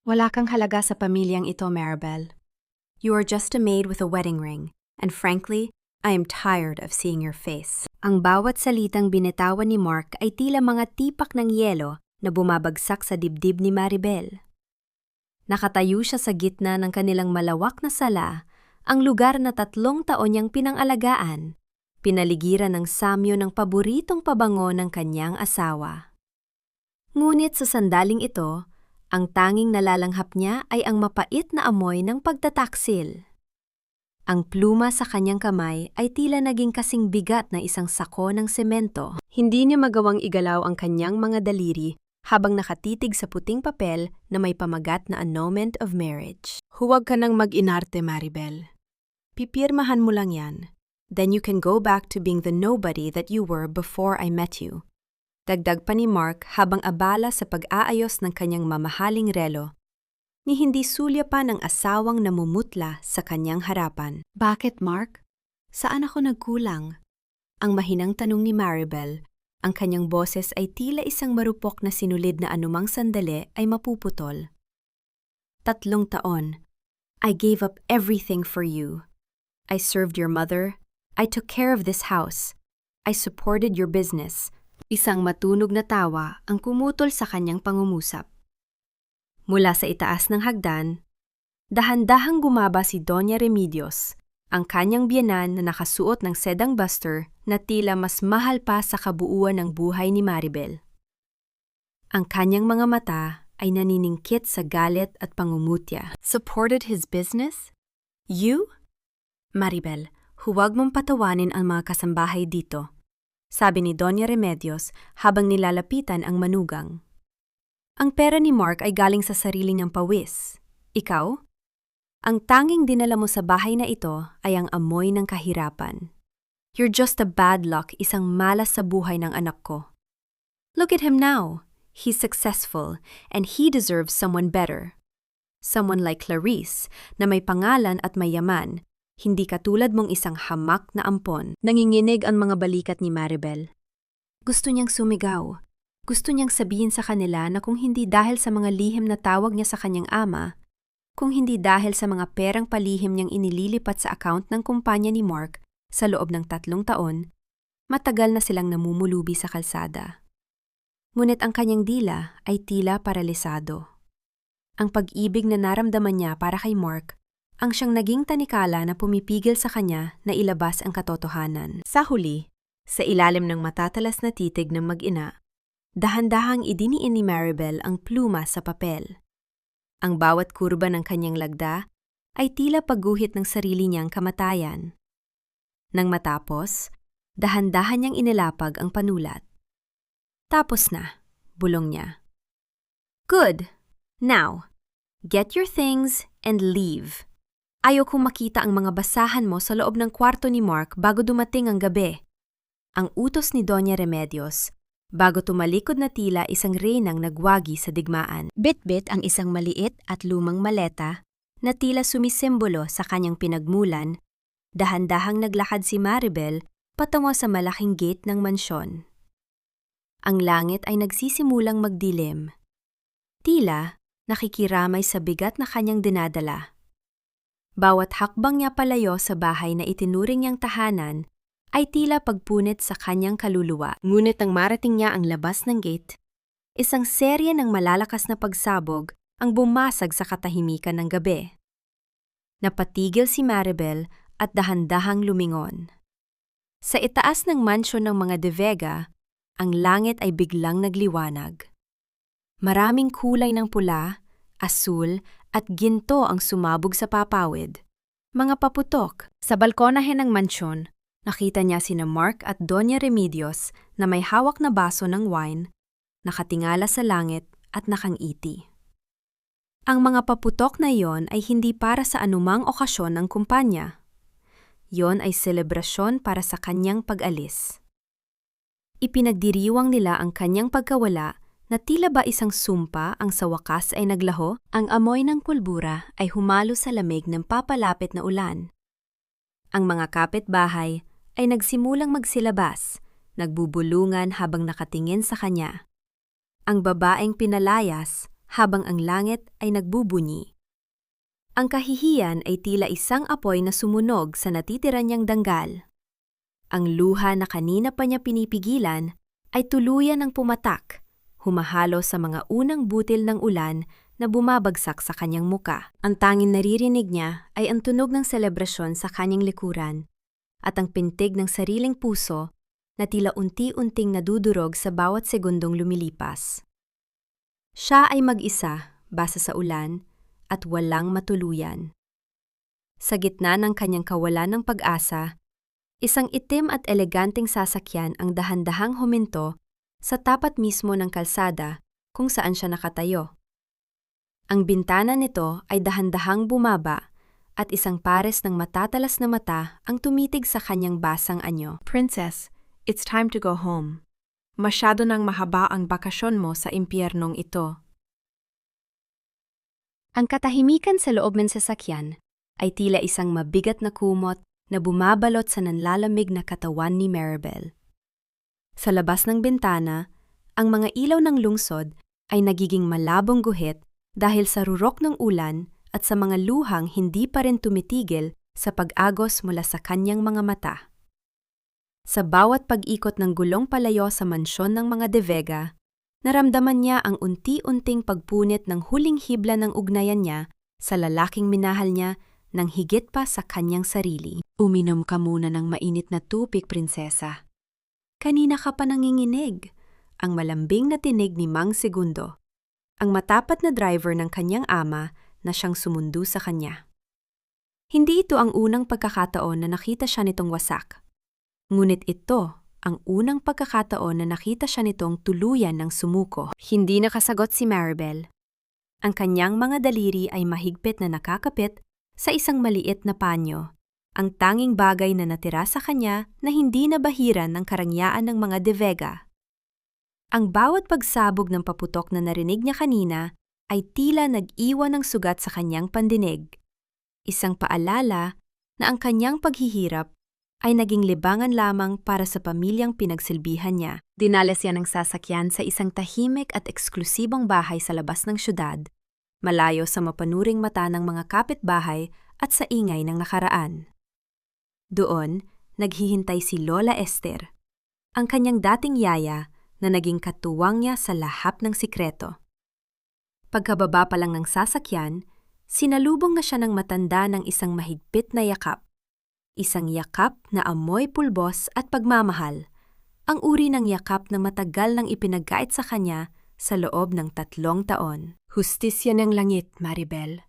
Wala kang halaga sa pamilyang ito, Maribel. You are just a maid with a wedding ring, and frankly, I am tired of seeing your face. Ang bawat salitang binitawan ni Mark ay tila mga tipak ng yelo na bumabagsak sa dibdib ni Maribel. Nakatayo siya sa gitna ng kanilang malawak na sala, ang lugar na 3 taon niyang pinangalagaan, pinaligiran ng samyo ng paboritong pabango ng kanyang asawa. Ngunit sa sandaling ito, ang tanging nalalanghap niya ay ang mapait na amoy ng pagtataksil. Ang pluma sa kanyang kamay ay tila naging kasing bigat na isang sako ng semento. Hindi niya magawang igalaw ang kanyang mga daliri habang nakatitig sa puting papel na may pamagat na annulment of marriage. Huwag ka nang mag-inarte, Maribel. Pipirmahan mo lang yan. Then you can go back to being the nobody that you were before I met you. Dagdag pa ni Mark habang abala sa pag-aayos ng kanyang mamahaling relo, ni hindi sulya pa ng asawang namumutla sa kanyang harapan. Bakit, Mark? Saan ako nagkulang? Ang mahinang tanong ni Maribel, ang kanyang boses ay tila isang marupok na sinulid na anumang sandali ay mapuputol. 3 taon. I gave up everything for you. I served your mother. I took care of this house. I supported your business. Isang matunog na tawa ang kumutol sa kanyang pangungusap. Mula sa itaas ng hagdan, dahan-dahang bumaba si Doña Remedios, ang kanyang biyenan na nakasuot ng sedang buster na tila mas mahal pa sa kabuuan ng buhay ni Maribel. Ang kanyang mga mata ay naniningkit sa galit at pangungutya. Supported his business? You? Maribel, huwag mong patawanin ang mga kasambahay dito, sabi ni Doña Remedios habang nilalapitan ang manugang. Ang pera ni Mark ay galing sa sarili niyang pawis. Ikaw? Ang tanging dinala mo sa bahay na ito ay ang amoy ng kahirapan. You're just a bad luck, isang malas sa buhay ng anak ko. Look at him now. He's successful and he deserves someone better. Someone like Clarice na may pangalan at may yaman, hindi katulad mong isang hamak na ampon. Nanginginig ang mga balikat ni Maribel. Gusto niyang sumigaw. Gusto niyang sabihin sa kanila na kung hindi dahil sa mga lihim na tawag niya sa kanyang ama, kung hindi dahil sa mga perang palihim niyang inililipat sa account ng kumpanya ni Mark sa loob ng 3 taon, matagal na silang namumulubi sa kalsada. Ngunit ang kanyang dila ay tila paralisado. Ang pag-ibig na naramdaman niya para kay Mark ang siyang naging tanikala na pumipigil sa kanya na ilabas ang katotohanan. Sa huli, sa ilalim ng matatalas na titig ng mag-ina, dahan-dahang idiniin ni Maribel ang pluma sa papel. Ang bawat kurba ng kanyang lagda ay tila pagguhit ng sarili niyang kamatayan. Nang matapos, dahan-dahan niyang inilapag ang panulat. Tapos na, bulong niya. Good. Now, get your things and leave. Ayaw kong makita ang mga basahan mo sa loob ng kwarto ni Mark bago dumating ang gabi. Ang utos ni Doña Remedios, bago tumalikod na tila isang reynang nagwagi sa digmaan. Bit-bit ang isang maliit at lumang maleta na tila sumisimbolo sa kanyang pinagmulan, dahan-dahang naglakad si Maribel patungo sa malaking gate ng mansyon. Ang langit ay nagsisimulang magdilim. Tila nakikiramay sa bigat na kanyang dinadala. Bawat hakbang niya palayo sa bahay na itinuring niyang tahanan ay tila pagpunit sa kanyang kaluluwa. Ngunit nang marating niya ang labas ng gate, isang serye ng malalakas na pagsabog ang bumasag sa katahimikan ng gabi. Napatigil si Maribel at dahan-dahang lumingon. Sa itaas ng mansyon ng mga De Vega, ang langit ay biglang nagliwanag. Maraming kulay ng pula, asul, at ginto ang sumabog sa papawid. Mga paputok. Sa balkonahe ng mansyon, nakita niya sina Mark at Doña Remedios na may hawak na baso ng wine, nakatingala sa langit at nakangiti. Ang mga paputok na iyon ay hindi para sa anumang okasyon ng kumpanya. Yon ay selebrasyon para sa kanyang pag-alis. Ipinagdiriwang nila ang kanyang pagkawala na tila ba isang sumpa ang sa wakas ay naglaho. Ang amoy ng pulbura ay humalo sa lamig ng papalapit na ulan. Ang mga kapitbahay ay nagsimulang magsilabas, nagbubulungan habang nakatingin sa kanya. Ang babaeng pinalayas habang ang langit ay nagbubunyi. Ang kahihiyan ay tila isang apoy na sumunog sa natitira niyang danggal. Ang luha na kanina pa niya pinipigilan ay tuluyan ng pumatak, humahalo sa mga unang butil ng ulan na bumabagsak sa kanyang muka. Ang tanging naririnig niya ay ang tunog ng selebrasyon sa kanyang likuran at ang pintig ng sariling puso na tila unti-unting nadudurog sa bawat segundong lumilipas. Siya ay mag-isa, basa sa ulan, at walang matuluyan. Sa gitna ng kanyang kawalan ng pag-asa, isang itim at eleganteng sasakyan ang dahan-dahang huminto sa tapat mismo ng kalsada kung saan siya nakatayo. Ang bintana nito ay dahan-dahang bumaba at isang pares ng matatalas na mata ang tumitig sa kanyang basang anyo. Princess, it's time to go home. Masyado nang mahaba ang bakasyon mo sa impyernong ito. Ang katahimikan sa loob ng sasakyan ay tila isang mabigat na kumot na bumabalot sa nanlalamig na katawan ni Maribel. Sa labas ng bintana, ang mga ilaw ng lungsod ay nagiging malabong guhit dahil sa rurok ng ulan at sa mga luhang hindi pa rin tumitigil sa pag-agos mula sa kanyang mga mata. Sa bawat pag-ikot ng gulong palayo sa mansyon ng mga De Vega, naramdaman niya ang unti-unting pagpunit ng huling hibla ng ugnayan niya sa lalaking minahal niya nang higit pa sa kanyang sarili. Uminom ka muna ng mainit na tubig, prinsesa. Kanina ka pa nanginginig, ang malambing na tinig ni Mang Segundo, ang matapat na driver ng kanyang ama na siyang sumundo sa kanya. Hindi ito ang unang pagkakataon na nakita siya nitong wasak. Ngunit ito ang unang pagkakataon na nakita siya nitong tuluyan ng sumuko. Hindi nakasagot si Maribel. Ang kanyang mga daliri ay mahigpit na nakakapit sa isang maliit na panyo, ang tanging bagay na natira sa kanya na hindi nabahiran ng karangyaan ng mga De Vega. Ang bawat pagsabog ng paputok na narinig niya kanina ay tila nag-iwan ng sugat sa kanyang pandinig. Isang paalala na ang kanyang paghihirap ay naging libangan lamang para sa pamilyang pinagsilbihan niya. Dinala siya ng sasakyan sa isang tahimik at eksklusibong bahay sa labas ng syudad, malayo sa mapanuring mata ng mga kapitbahay at sa ingay ng nakaraan. Doon, naghihintay si Lola Esther, ang kanyang dating yaya na naging katuwang niya sa lahat ng sikreto. Pagkababa pa lang ng sasakyan, sinalubong na siya ng matanda ng isang mahigpit na yakap. Isang yakap na amoy pulbos at pagmamahal, ang uri ng yakap na matagal nang ipinagkait sa kanya sa loob ng 3 taon. Hustisya ng langit, Maribel.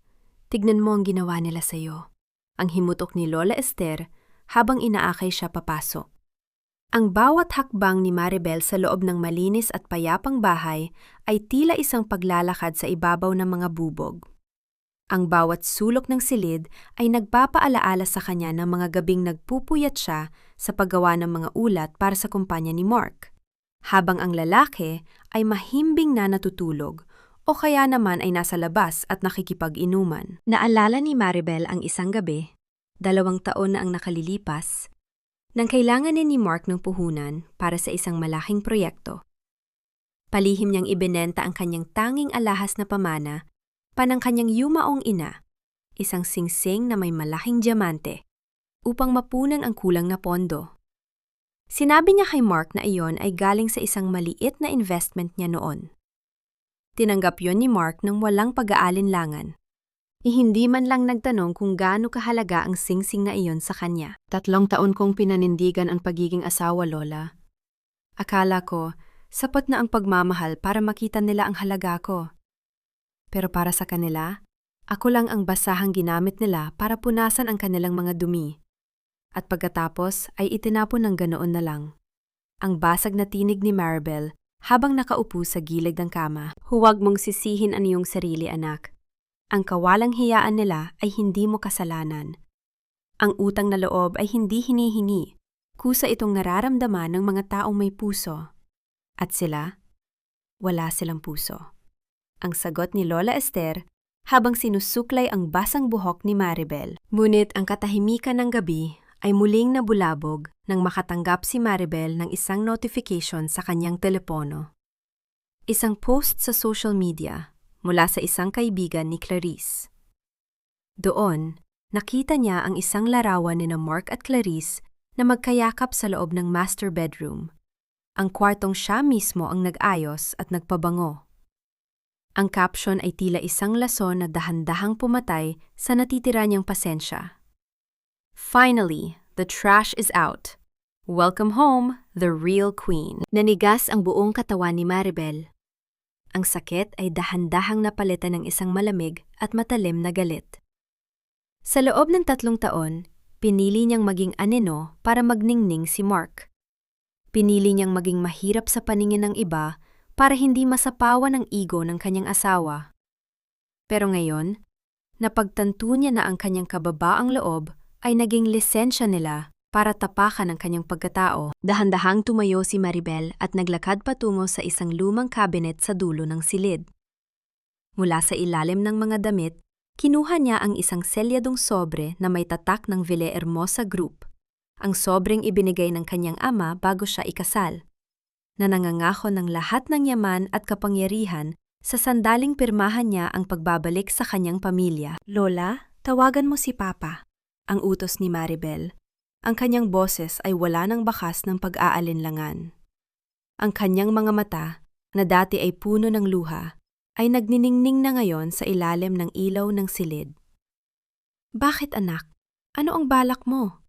Tignan mo ang ginawa nila sa iyo. Ang himutok ni Lola Esther habang inaakay siya papasok. Ang bawat hakbang ni Maribel sa loob ng malinis at payapang bahay ay tila isang paglalakad sa ibabaw ng mga bubog. Ang bawat sulok ng silid ay nagpapaalaala sa kanya ng mga gabing nagpupuyat siya sa paggawa ng mga ulat para sa kumpanya ni Mark, habang ang lalaki ay mahimbing na natutulog o kaya naman ay nasa labas at nakikipag-inuman. Naalala ni Maribel ang isang gabi, 2 taon na ang nakalilipas, nang kailangan ni Mark ng puhunan para sa isang malaking proyekto. Palihim niyang ibinenta ang kanyang tanging alahas na pamana ng kanyang yumaong ina, isang singsing na may malaking diamante, upang mapunan ang kulang na pondo. Sinabi niya kay Mark na iyon ay galing sa isang maliit na investment niya noon. Tinanggap yon ni Mark nang walang pag-aalinlangan. Hindi man lang nagtanong kung gaano kahalaga ang singsing na iyon sa kanya. 3 taon kong pinanindigan ang pagiging asawa, Lola. Akala ko, sapat na ang pagmamahal para makita nila ang halaga ko. Pero para sa kanila, ako lang ang basahang ginamit nila para punasan ang kanilang mga dumi. At pagkatapos ay itinapon ng ganoon na lang. Ang basag na tinig ni Maribel habang nakaupo sa gilid ng kama. Huwag mong sisihin ang iyong sarili, anak. Ang kawalang hiyaan nila ay hindi mo kasalanan. Ang utang na loob ay hindi hinihingi, kusa itong nararamdaman ng mga taong may puso. At sila, wala silang puso. Ang sagot ni Lola Esther habang sinusuklay ang basang buhok ni Maribel. Ngunit ang katahimikan ng gabi ay muling nabulabog nang makatanggap si Maribel ng isang notification sa kanyang telepono. Isang post sa social media mula sa isang kaibigan ni Clarice. Doon, nakita niya ang isang larawan ni Mark at Clarice na magkayakap sa loob ng master bedroom. Ang kwartong siya mismo ang nag-ayos at nagpabango. Ang caption ay tila isang lason na dahan-dahang pumatay sa natitira niyang pasensya. Finally, the trash is out. Welcome home, the real queen. Nanigas ang buong katawan ni Maribel. Ang sakit ay dahan-dahang napalitan ng isang malamig at matalim na galit. Sa loob ng 3 taon, pinili niyang maging anino para magningning si Mark. Pinili niyang maging mahirap sa paningin ng iba para hindi masapawan ang ego ng kanyang asawa. Pero ngayon, napagtanto niya na ang kanyang kababaang loob ay naging lisensya nila para tapakan ang kanyang pagkatao. Dahan-dahang tumayo si Maribel at naglakad patungo sa isang lumang cabinet sa dulo ng silid. Mula sa ilalim ng mga damit, kinuha niya ang isang selyadong sobre na may tatak ng Villahermosa Group, ang sobreng ibinigay ng kanyang ama bago siya ikasal, na nangangako ng lahat ng yaman at kapangyarihan sa sandaling pirmahan niya ang pagbabalik sa kanyang pamilya. Lola, tawagan mo si Papa, ang utos ni Maribel. Ang kanyang boses ay wala ng bakas ng pag-aalinlangan. Ang kanyang mga mata, na dati ay puno ng luha, ay nagniningning na ngayon sa ilalim ng ilaw ng silid. Bakit anak? Ano ang balak mo?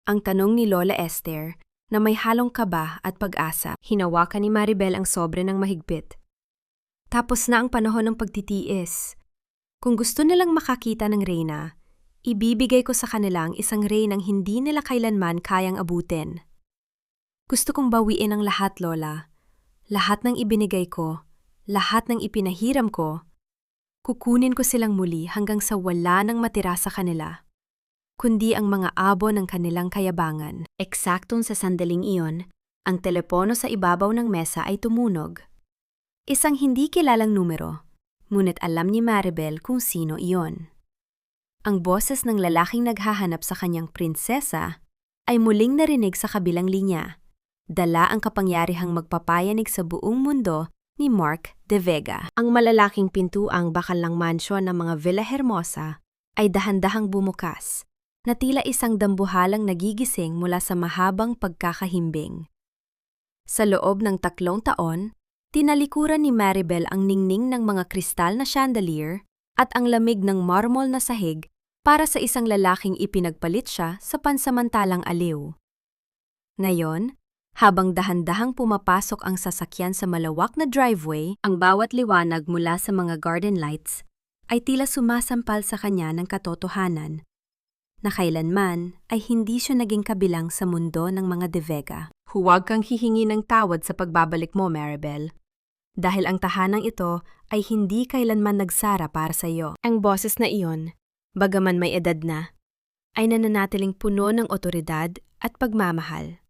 Ang tanong ni Lola Esther, na may halong kaba at pag-asa. Hinawakan ni Maribel ang sobre ng mahigpit. Tapos na ang panahon ng pagtitiis. Kung gusto nilang makakita ng reyna, ibibigay ko sa kanila ang isang reynang hindi nila kailanman kayang abutin. Gusto kong bawiin ang lahat, Lola. Lahat ng ibinigay ko, lahat ng ipinahiram ko, kukunin ko silang muli hanggang sa wala nang matira sa kanila, kundi ang mga abo ng kanilang kayabangan. Eksaktong sa sandaling iyon, ang telepono sa ibabaw ng mesa ay tumunog. Isang hindi kilalang numero, ngunit alam ni Maribel kung sino iyon. Ang boses ng lalaking naghahanap sa kanyang prinsesa ay muling narinig sa kabilang linya. Dala ang kapangyarihang magpapayanig sa buong mundo ni Mark de Vega. Ang malalaking pintuang bakal ng mansyon ng mga Villahermosa ay dahan-dahang bumukas, na tila isang dambuhalang nagigising mula sa mahabang pagkakahimbing. Sa loob ng 3 taon, tinalikuran ni Maribel ang ningning ng mga kristal na chandelier at ang lamig ng marmol na sahig para sa isang lalaking ipinagpalit siya sa pansamantalang aliw. Ngayon, habang dahan-dahang pumapasok ang sasakyan sa malawak na driveway, ang bawat liwanag mula sa mga garden lights ay tila sumasampal sa kanya ng katotohanan, na kailanman ay hindi siya naging kabilang sa mundo ng mga de Vega. Huwag kang hihingi ng tawad sa pagbabalik mo, Maribel. Dahil ang tahanang ito ay hindi kailanman nagsara para sa iyo. Ang boses na iyon, bagaman may edad na, ay nananatiling puno ng otoridad at pagmamahal.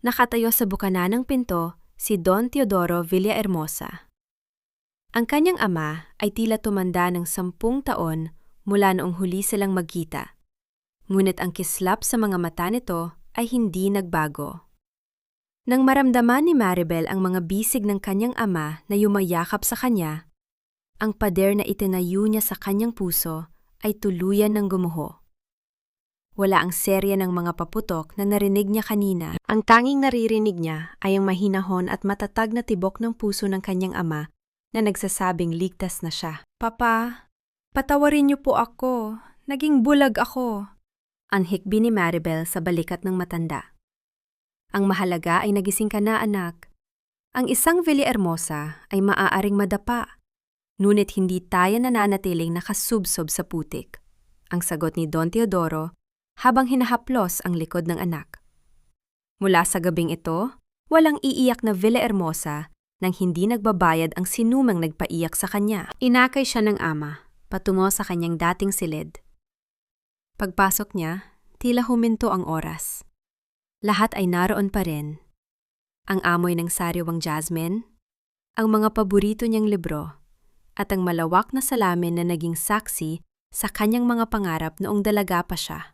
Nakatayo sa bukana ng pinto si Don Teodoro Villahermosa. Ang kanyang ama ay tila tumanda ng 10 taon mula noong huli silang magkita. Ngunit ang kislap sa mga mata nito ay hindi nagbago. Nang maramdaman ni Maribel ang mga bisig ng kanyang ama na yumayakap sa kanya, ang pader na itinayo niya sa kanyang puso ay tuluyan ng gumuho. Wala ang serya ng mga paputok na narinig niya kanina. Ang tanging naririnig niya ay ang mahinahon at matatag na tibok ng puso ng kanyang ama na nagsasabing ligtas na siya. Papa, patawarin niyo po ako. Naging bulag ako. Anhikbi ni Maribel sa balikat ng matanda. Ang mahalaga ay nagising ka na, anak. Ang isang Villahermosa ay maaaring madapa, ngunit hindi tayo nananatiling nakasubsob sa putik. Ang sagot ni Don Teodoro habang hinahaplos ang likod ng anak. Mula sa gabing ito, walang iiyak na Villahermosa nang hindi nagbabayad ang sinumang nagpaiyak sa kanya. Inakay siya ng ama, patungo sa kanyang dating silid. Pagpasok niya, tila huminto ang oras. Lahat ay naroon pa rin. Ang amoy ng sariwang jasmine, ang mga paborito niyang libro, at ang malawak na salamin na naging saksi sa kanyang mga pangarap noong dalaga pa siya.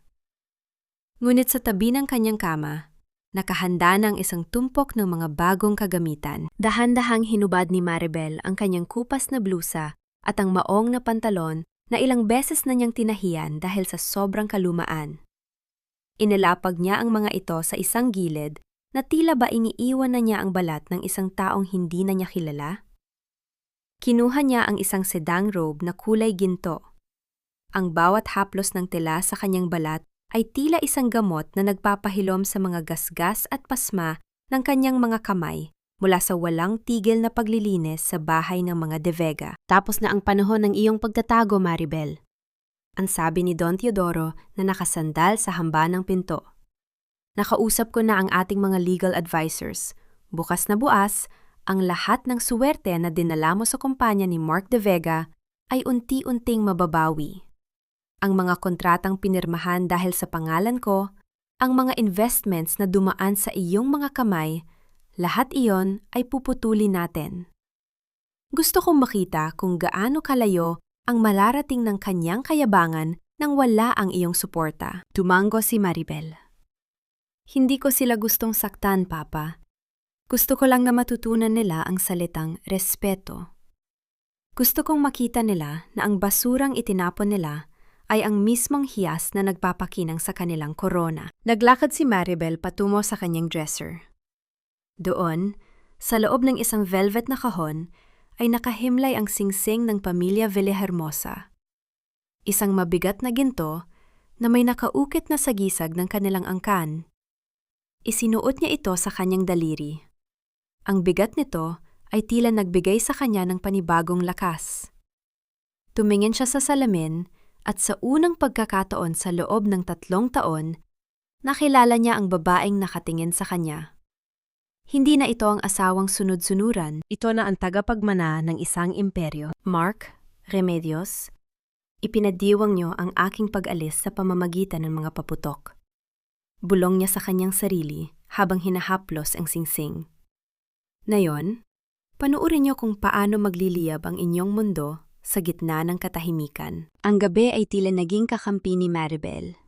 Ngunit sa tabi ng kanyang kama, Nakahanda ng isang tumpok ng mga bagong kagamitan. Dahan-dahang hinubad ni Maribel ang kanyang kupas na blusa at ang maong na pantalon na ilang beses na niyang tinahiyan dahil sa sobrang kalumaan. Inilapag niya ang mga ito sa isang gilid na tila ba iniiwan na niya ang balat ng isang taong hindi na niya kilala. Kinuha niya ang isang sedang robe na kulay ginto. Ang bawat haplos ng tela sa kanyang balat ay tila isang gamot na nagpapahilom sa mga gasgas at pasma ng kanyang mga kamay mula sa walang tigil na paglilinis sa bahay ng mga De Vega. Tapos na ang panahon ng iyong pagtatago, Maribel. Ang sabi ni Don Teodoro na nakasandal sa hamba ng pinto. Nakausap ko na ang ating mga legal advisors. Bukas na bukas, ang lahat ng suwerte na dinala mo sa kumpanya ni Mark De Vega ay unti-unting mababawi. Ang mga kontratang pinirmahan dahil sa pangalan ko, ang mga investments na dumaan sa iyong mga kamay, lahat iyon ay puputulin natin. Gusto kong makita kung gaano kalayo ang malarating ng kanyang kayabangan nang wala ang iyong suporta. Tumango si Maribel. Hindi ko sila gustong saktan, Papa. Gusto ko lang na matutunan nila ang salitang respeto. Gusto kong makita nila na ang basurang itinapon nila ay ang mismong hiyas na nagpapakinang sa kanilang korona. Naglakad si Maribel patungo sa kanyang dresser. Doon, sa loob ng isang velvet na kahon, ay nakahimlay ang singsing ng pamilya Villahermosa. Isang mabigat na ginto na may nakaukit na sagisag ng kanilang angkan. Isinuot niya ito sa kanyang daliri. Ang bigat nito ay tila nagbigay sa kanya ng panibagong lakas. Tumingin siya sa salamin at sa unang pagkakataon sa loob ng 3 taon, nakilala niya ang babaeng nakatingin sa kanya. Hindi na ito ang asawang sunod-sunuran, ito na ang tagapagmana ng isang imperyo. Mark, Remedios, ipinadiwang niyo ang aking pag-alis sa pamamagitan ng mga paputok. Bulong niya sa kanyang sarili habang hinahaplos ang singsing. Ngayon, panuorin niyo kung paano magliliyab ang inyong mundo sa gitna ng katahimikan. Ang gabi ay tila naging kakampi ni Maribel.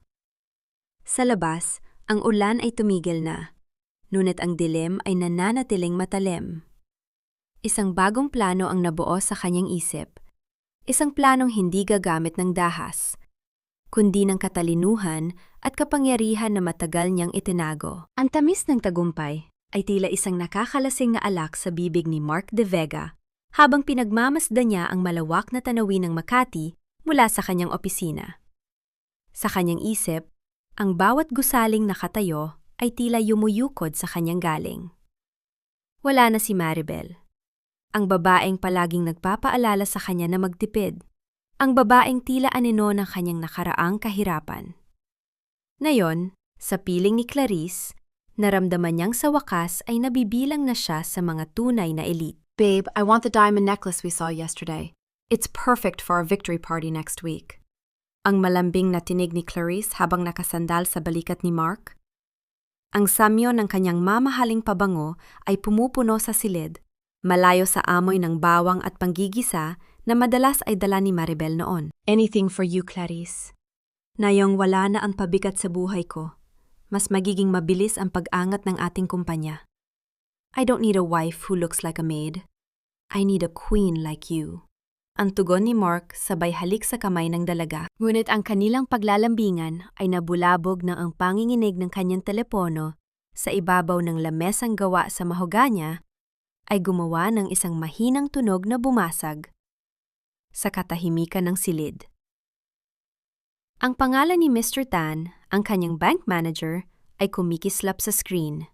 Sa labas, ang ulan ay tumigil na, ngunit ang dilim ay nananatiling matalim. Isang bagong plano ang nabuo sa kanyang isip, isang planong hindi gagamit ng dahas, kundi ng katalinuhan at kapangyarihan na matagal niyang itinago. Ang tamis ng tagumpay ay tila isang nakakalasing na alak sa bibig ni Mark De Vega, habang pinagmamasdan niya ang malawak na tanawin ng Makati mula sa kanyang opisina. Sa kanyang isip, ang bawat gusaling nakatayo ay tila yumuyukod sa kanyang galing. Wala na si Maribel. Ang babaeng palaging nagpapaalala sa kanya na magtipid. Ang babaeng tila anino ng kanyang nakaraang kahirapan. Ngayon, sa piling ni Clarice, naramdaman niyang sa wakas ay nabibilang na siya sa mga tunay na elite. Babe, I want the diamond necklace we saw yesterday. It's perfect for our victory party next week. Ang malambing na tinig ni Clarice habang nakasandal sa balikat ni Mark. Ang samyo ng kanyang mamahaling pabango ay pumupuno sa silid, malayo sa amoy ng bawang at panggigisa na madalas ay dala ni Maribel noon. Anything for you, Clarice. Ngayong wala na ang pabigat sa buhay ko, mas magiging mabilis ang pag-angat ng ating kumpanya. I don't need a wife who looks like a maid. I need a queen like you. Ang tugon ni Mark sabay halik sa kamay ng dalaga. Ngunit ang kanilang paglalambingan ay nabulabog ng ang panginginig ng kanyang telepono sa ibabaw ng lamesang gawa sa mahoganya ay gumawa ng isang mahinang tunog na bumasag sa katahimikan ng silid. Ang pangalan ni Mr. Tan, ang kanyang bank manager, ay kumikislap sa screen.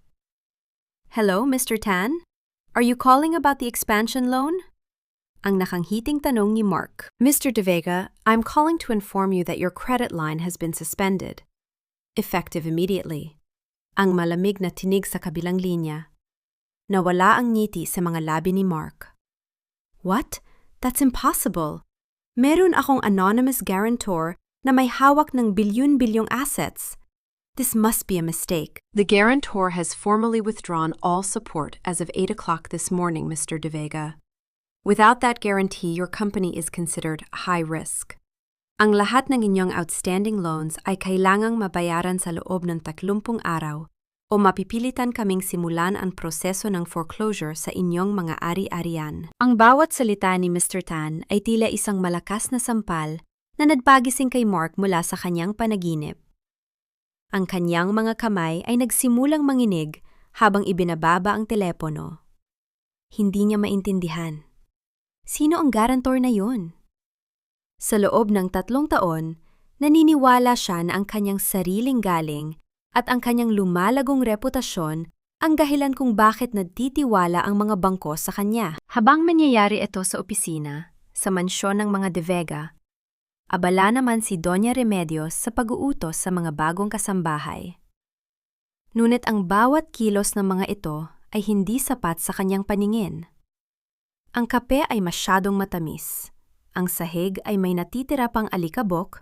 Hello, Mr. Tan? Are you calling about the expansion loan? Ang nakanghiting tanong ni Mark. Mr. De Vega, I'm calling to inform you that your credit line has been suspended. Effective immediately. Ang malamig na tinig sa kabilang linya. Nawala ang ngiti sa mga labi ni Mark. What? That's impossible. Meron akong anonymous guarantor na may hawak ng bilyon-bilyong assets. This must be a mistake. The guarantor has formally withdrawn all support as of 8 o'clock this morning, Mr. De Vega. Without that guarantee, your company is considered high risk. Ang lahat ng inyong outstanding loans ay kailangang mabayaran sa loob ng 30 araw o mapipilitan kaming simulan ang proseso ng foreclosure sa inyong mga ari-arian. Ang bawat salita ni Mr. Tan ay tila isang malakas na sampal na nagpagising kay Mark mula sa kanyang panaginip. Ang kanyang mga kamay ay nagsimulang manginig habang ibinababa ang telepono. Hindi niya maintindihan. Sino ang guarantor na yun? Sa loob ng 3 taon, naniniwala siya na ang kanyang sariling galing at ang kanyang lumalagong reputasyon ang dahilan kung bakit nagtitiwala ang mga bangko sa kanya. Habang mangyayari ito sa opisina, sa mansyon ng mga De Vega, abala naman si Doña Remedios sa pag-uutos sa mga bagong kasambahay. Ngunit ang bawat kilos ng mga ito ay hindi sapat sa kanyang paningin. Ang kape ay masyadong matamis, ang sahig ay may natitira pang alikabok,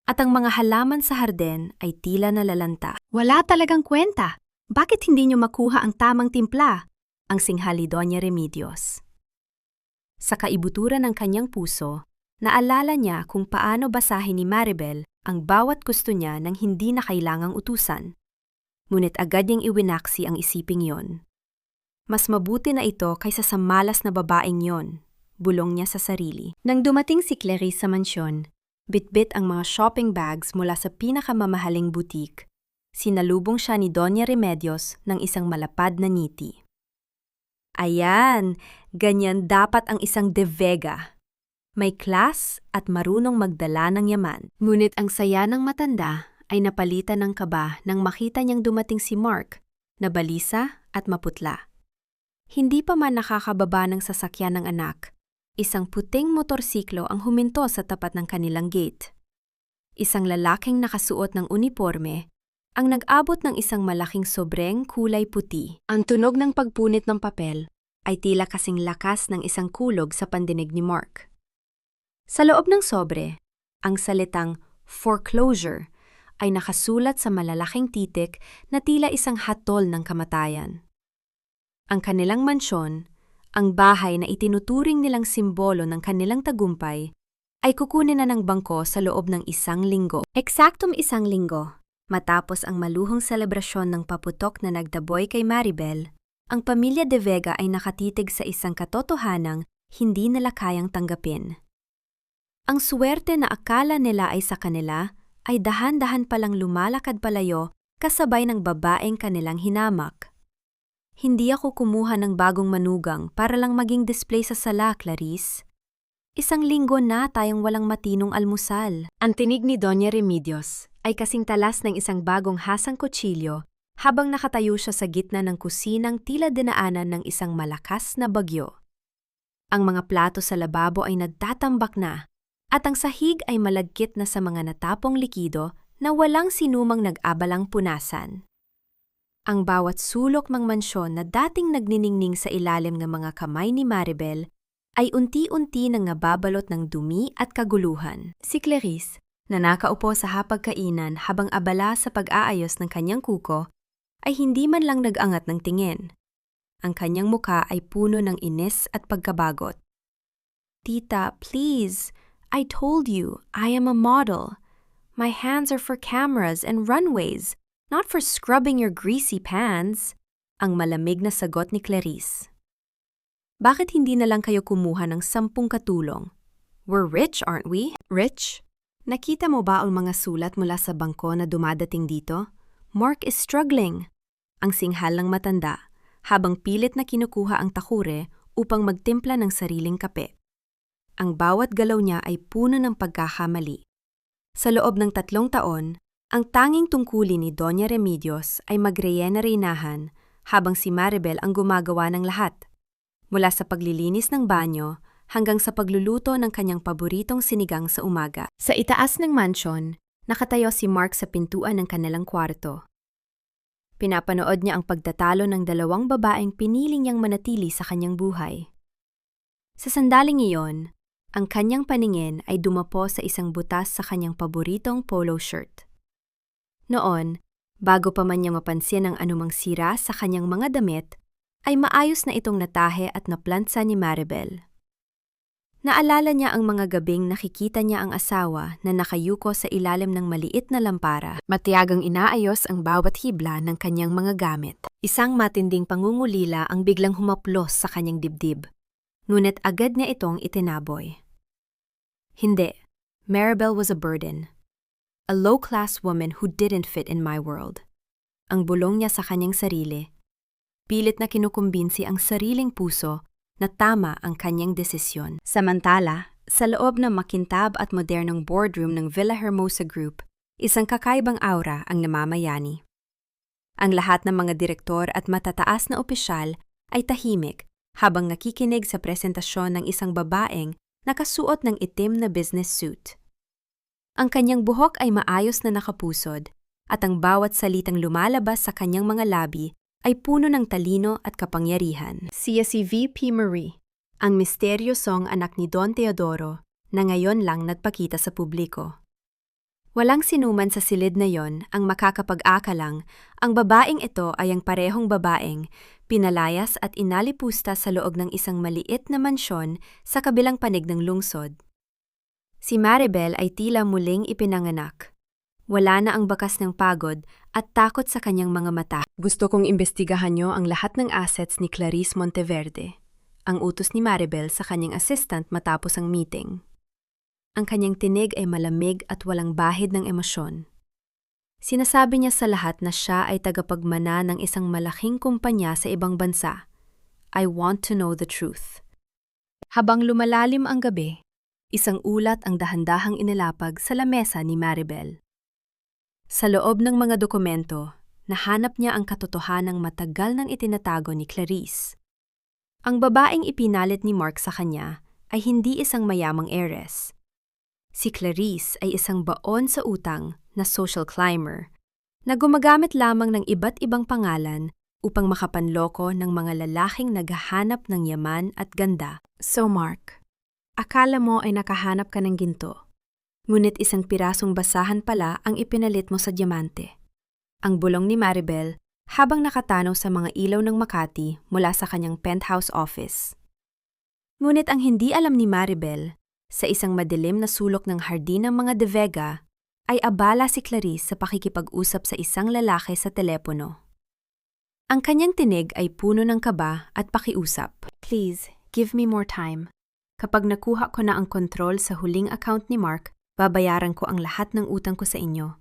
at ang mga halaman sa harden ay tila nalalanta. Wala talagang kwenta. Bakit hindi niyo makuha ang tamang timpla? Ang singhali Doña Remedios. Sa kaibuturan ng kanyang puso, naalala niya kung paano basahin ni Maribel ang bawat gusto niya nang hindi na kailangang utusan. Ngunit agad niyang iwinaksi ang isiping yon. Mas mabuti na ito kaysa sa malas na babaeng yon, bulong niya sa sarili. Nang dumating si Clarice sa mansyon, bitbit ang mga shopping bags mula sa pinakamamahaling boutique, sinalubong siya ni Doña Remedios ng isang malapad na ngiti. Ayan, ganyan dapat ang isang De Vega. May class at marunong magdala ng yaman. Ngunit ang saya ng matanda ay napalitan ng kaba nang makita niyang dumating si Mark, na balisa at maputla. Hindi pa man nakakababa ng sasakyan ng anak, isang puting motorsiklo ang huminto sa tapat ng kanilang gate. Isang lalaking nakasuot ng uniforme ang nag-abot ng isang malaking sobreng kulay puti. Ang tunog ng pagpunit ng papel ay tila kasing lakas ng isang kulog sa pandinig ni Mark. Sa loob ng sobre, ang salitang foreclosure ay nakasulat sa malalaking titik na tila isang hatol ng kamatayan. Ang kanilang mansyon, ang bahay na itinuturing nilang simbolo ng kanilang tagumpay, ay kukunin na ng bangko sa loob ng 1 linggo. Eksaktong 1 linggo, matapos ang maluhong selebrasyon ng paputok na nagdaboy kay Maribel, ang pamilya De Vega ay nakatitig sa isang katotohanang hindi nila kayang tanggapin. Ang swerte na akala nila ay sa kanila ay dahan-dahan palang lumalakad palayo kasabay ng babaeng kanilang hinamak. Hindi ako kumuha ng bagong manugang para lang maging display sa sala, Clarice. 1 linggo na tayong walang matinong almusal. Ang tinig ni Doña Remedios ay kasing talas ng isang bagong hasang kutsilyo habang nakatayo siya sa gitna ng kusinang tila dinaanan ng isang malakas na bagyo. Ang mga plato sa lababo ay nagtatambak na at ang sahig ay malagkit na sa mga natapong likido na walang sinumang nag-abalang punasan. Ang bawat sulok ng mansyon na dating nagniningning sa ilalim ng mga kamay ni Maribel ay unti-unti nang nababalot ng dumi at kaguluhan. Si Clarice, na nakaupo sa hapagkainan habang abala sa pag-aayos ng kanyang kuko, ay hindi man lang nag-angat ng tingin. Ang kanyang muka ay puno ng inis at pagkabagot. Tita, please, I told you, I am a model. My hands are for cameras and runways, not for scrubbing your greasy pans. Ang malamig na sagot ni Clarice. Bakit hindi na lang kayo kumuha ng 10 katulong? We're rich, aren't we? Rich? Nakita mo ba ang mga sulat mula sa bangko na dumadating dito? Mark is struggling. Ang singhal ng matanda, habang pilit na kinukuha ang takure upang magtimpla ng sariling kape. Ang bawat galaw niya ay puno ng pagkakamali. Sa loob ng 3 taon, ang tanging tungkulin ni Doña Remedios ay magreyena-reynahan habang si Maribel ang gumagawa ng lahat. Mula sa paglilinis ng banyo hanggang sa pagluluto ng kanyang paboritong sinigang sa umaga. Sa itaas ng mansyon, nakatayo si Mark sa pintuan ng kanilang kwarto. Pinapanood niya ang pagtatalo ng 2 babaeng pinili niyang manatili sa kanyang buhay. Sa sandaling iyon, ang kanyang paningin ay dumapo sa isang butas sa kanyang paboritong polo shirt. Noon, bago pa man niya mapansin ang anumang sira sa kanyang mga damit, ay maayos na itong natahe at naplantsa ni Maribel. Naalala niya ang mga gabing nakikita niya ang asawa na nakayuko sa ilalim ng maliit na lampara. Matiyagang inaayos ang bawat hibla ng kanyang mga gamit. Isang matinding pangungulila ang biglang humaplos sa kanyang dibdib. Ngunit agad niya itong itinaboy. Hindi. Maribel was a burden. A low-class woman who didn't fit in my world. Ang bulong niya sa kanyang sarili. Pilit na kinukumbinsi ang sariling puso na tama ang kanyang desisyon. Samantala, sa loob ng makintab at modernong boardroom ng Villa Hermosa Group, isang kakaibang aura ang namamayani. Ang lahat ng mga direktor at matataas na opisyal ay tahimik habang nakikinig sa presentasyon ng isang babaeng nakasuot ng itim na business suit. Ang kanyang buhok ay maayos na nakapusod at ang bawat salitang lumalabas sa kanyang mga labi ay puno ng talino at kapangyarihan. Siya si VP Marie, ang misteryosong anak ni Don Teodoro na ngayon lang nagpakita sa publiko. Walang sinuman sa silid na yon ang makakapag-akalang ang babaeng ito ay ang parehong babaeng pinalayas at inalipusta sa loob ng isang maliit na mansyon sa kabilang panig ng lungsod. Si Maribel ay tila muling ipinanganak. Wala na ang bakas ng pagod at takot sa kanyang mga mata. Gusto kong imbestigahan niyo ang lahat ng assets ni Clarice Monteverde, ang utos ni Maribel sa kanyang assistant matapos ang meeting. Ang kanyang tinig ay malamig at walang bahid ng emosyon. Sinasabi niya sa lahat na siya ay tagapagmana ng isang malaking kumpanya sa ibang bansa. I want to know the truth. Habang lumalalim ang gabi, isang ulat ang dahan-dahang inilapag sa lamesa ni Maribel. Sa loob ng mga dokumento, nahanap niya ang katotohanang matagal nang itinatago ni Clarice. Ang babaeng ipinalit ni Mark sa kanya ay hindi isang mayamang heiress. Si Clarice ay isang baon sa utang na social climber na gumagamit lamang ng iba't ibang pangalan upang makapanloko ng mga lalaking naghahanap ng yaman at ganda. So Mark, akala mo ay nakahanap ka ng ginto. Ngunit isang pirasong basahan pala ang ipinalit mo sa diamante. Ang bulong ni Maribel habang nakatanaw sa mga ilaw ng Makati mula sa kanyang penthouse office. Ngunit ang hindi alam ni Maribel, sa isang madilim na sulok ng hardin ng mga De Vega, ay abala si Clarice sa pakikipag-usap sa isang lalaki sa telepono. Ang kanyang tinig ay puno ng kaba at pakiusap. Please, give me more time. Kapag nakuha ko na ang kontrol sa huling account ni Mark, babayaran ko ang lahat ng utang ko sa inyo.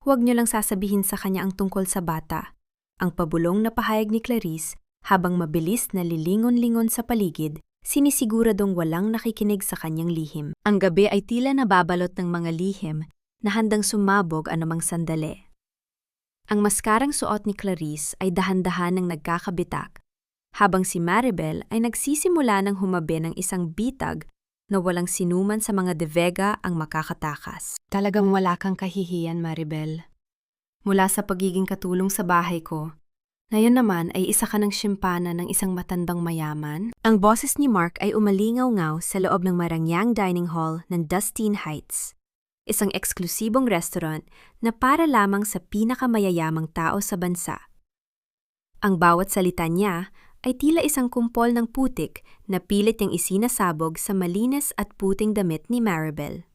Huwag niyo lang sasabihin sa kanya ang tungkol sa bata. Ang pabulong na pahayag ni Clarice habang mabilis na lilingon-lingon sa paligid, sinisiguradong walang nakikinig sa kanyang lihim. Ang gabi ay tila nababalot ng mga lihim na handang sumabog anumang sandali. Ang maskarang suot ni Clarice ay dahan-dahan ng nagkakabitak, habang si Maribel ay nagsisimula ng humabi ng isang bitag na walang sinuman sa mga De Vega ang makakatakas. Talagang wala kang kahihiyan, Maribel. Mula sa pagiging katulong sa bahay ko, ngayon naman ay isa ka ng simpana ng isang matandang mayaman. Ang boses ni Mark ay umalingaw-ngaw sa loob ng marangyang dining hall ng Dustin Heights, isang eksklusibong restaurant na para lamang sa pinakamayayamang tao sa bansa. Ang bawat salita niya ay tila isang kumpol ng putik na pilit niyang isinasabog sa malinis at puting damit ni Maribel.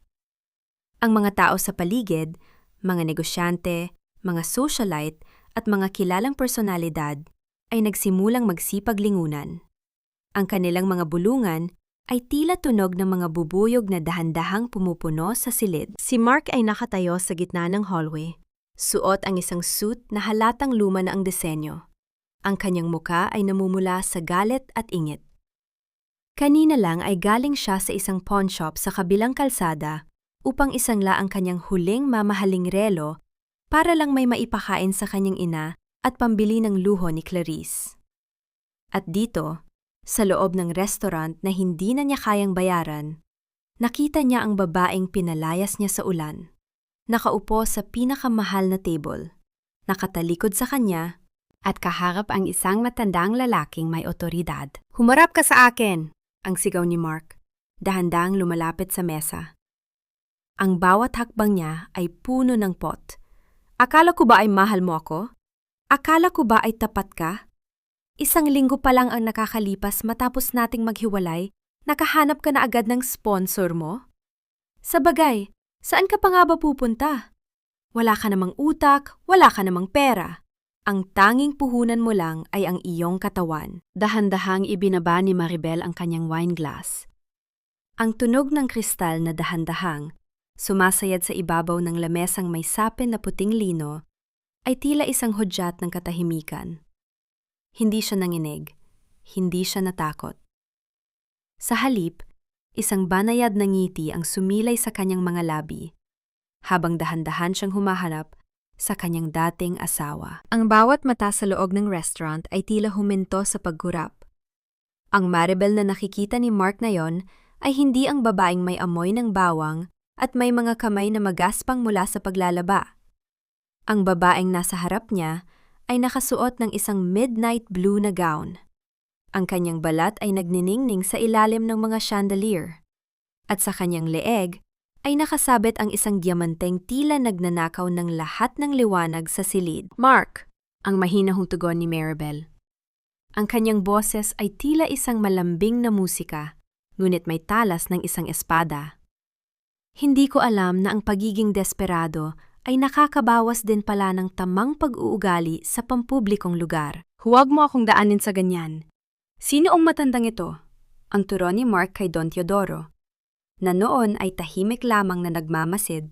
Ang mga tao sa paligid, mga negosyante, mga socialite at mga kilalang personalidad ay nagsimulang magsipaglingunan. Ang kanilang mga bulungan ay tila tunog ng mga bubuyog na dahan-dahang pumupuno sa silid. Si Mark ay nakatayo sa gitna ng hallway. Suot ang isang suit na halatang luma na ang disenyo. Ang kanyang muka ay namumula sa galit at ingit. Kanina lang ay galing siya sa isang pawn shop sa kabilang kalsada upang isangla ang kanyang huling mamahaling relo para lang may maipakain sa kanyang ina at pambili ng luho ni Clarice. At dito, sa loob ng restaurant na hindi na niya kayang bayaran, nakita niya ang babaeng pinalayas niya sa ulan. Nakaupo sa pinakamahal na table, nakatalikod sa kanya, at kaharap ang isang matandang lalaking may otoridad. "Humarap ka sa akin!" ang sigaw ni Mark, dahan-dahang lumalapit sa mesa. Ang bawat hakbang niya ay puno ng pot. "Akala ko ba ay mahal mo ako? Akala ko ba ay tapat ka? Isang linggo pa lang ang nakakalipas matapos nating maghiwalay, Nakahanap ka na agad ng sponsor mo? Sabagay, saan ka pa nga ba pupunta? Wala ka namang utak, wala ka namang pera. Ang tanging puhunan mo lang ay ang iyong katawan. Dahan-dahang ibinaba ni Maribel ang kanyang wine glass. Ang tunog ng kristal na dahan-dahang, sumasayad sa ibabaw ng lamesang may sapin na puting lino, ay tila isang hudyat ng katahimikan. Hindi siya nanginig, hindi siya natakot. Sa halip, isang banayad na ngiti ang sumilay sa kanyang mga labi, habang dahan-dahan siyang humaharap sa kanyang dating asawa. Ang bawat mata sa loob ng restaurant ay tila huminto sa pagkurap. Ang Maribel na nakikita ni Mark na yon ay hindi ang babaeng may amoy ng bawang at may mga kamay na magaspang mula sa paglalaba. Ang babaeng nasa harap niya ay nakasuot ng isang midnight blue na gown. Ang kanyang balat ay nagniningning sa ilalim ng mga chandelier. At sa kanyang leeg ay nakasabit ang isang diamanteng tila nagnanakaw ng lahat ng liwanag sa silid. Mark! Ang mahinahong tugon ni Maribel. Ang kanyang boses ay tila isang malambing na musika, ngunit may talas ng isang espada. Hindi ko alam na ang pagiging desperado ay nakakabawas din pala ng tamang pag-uugali sa pampublikong lugar. Huwag mo akong daanin sa ganyan. Sino ang matandang ito? Ang turon ni Mark kay Don Teodoro, na noon ay tahimik lamang na nagmamasid.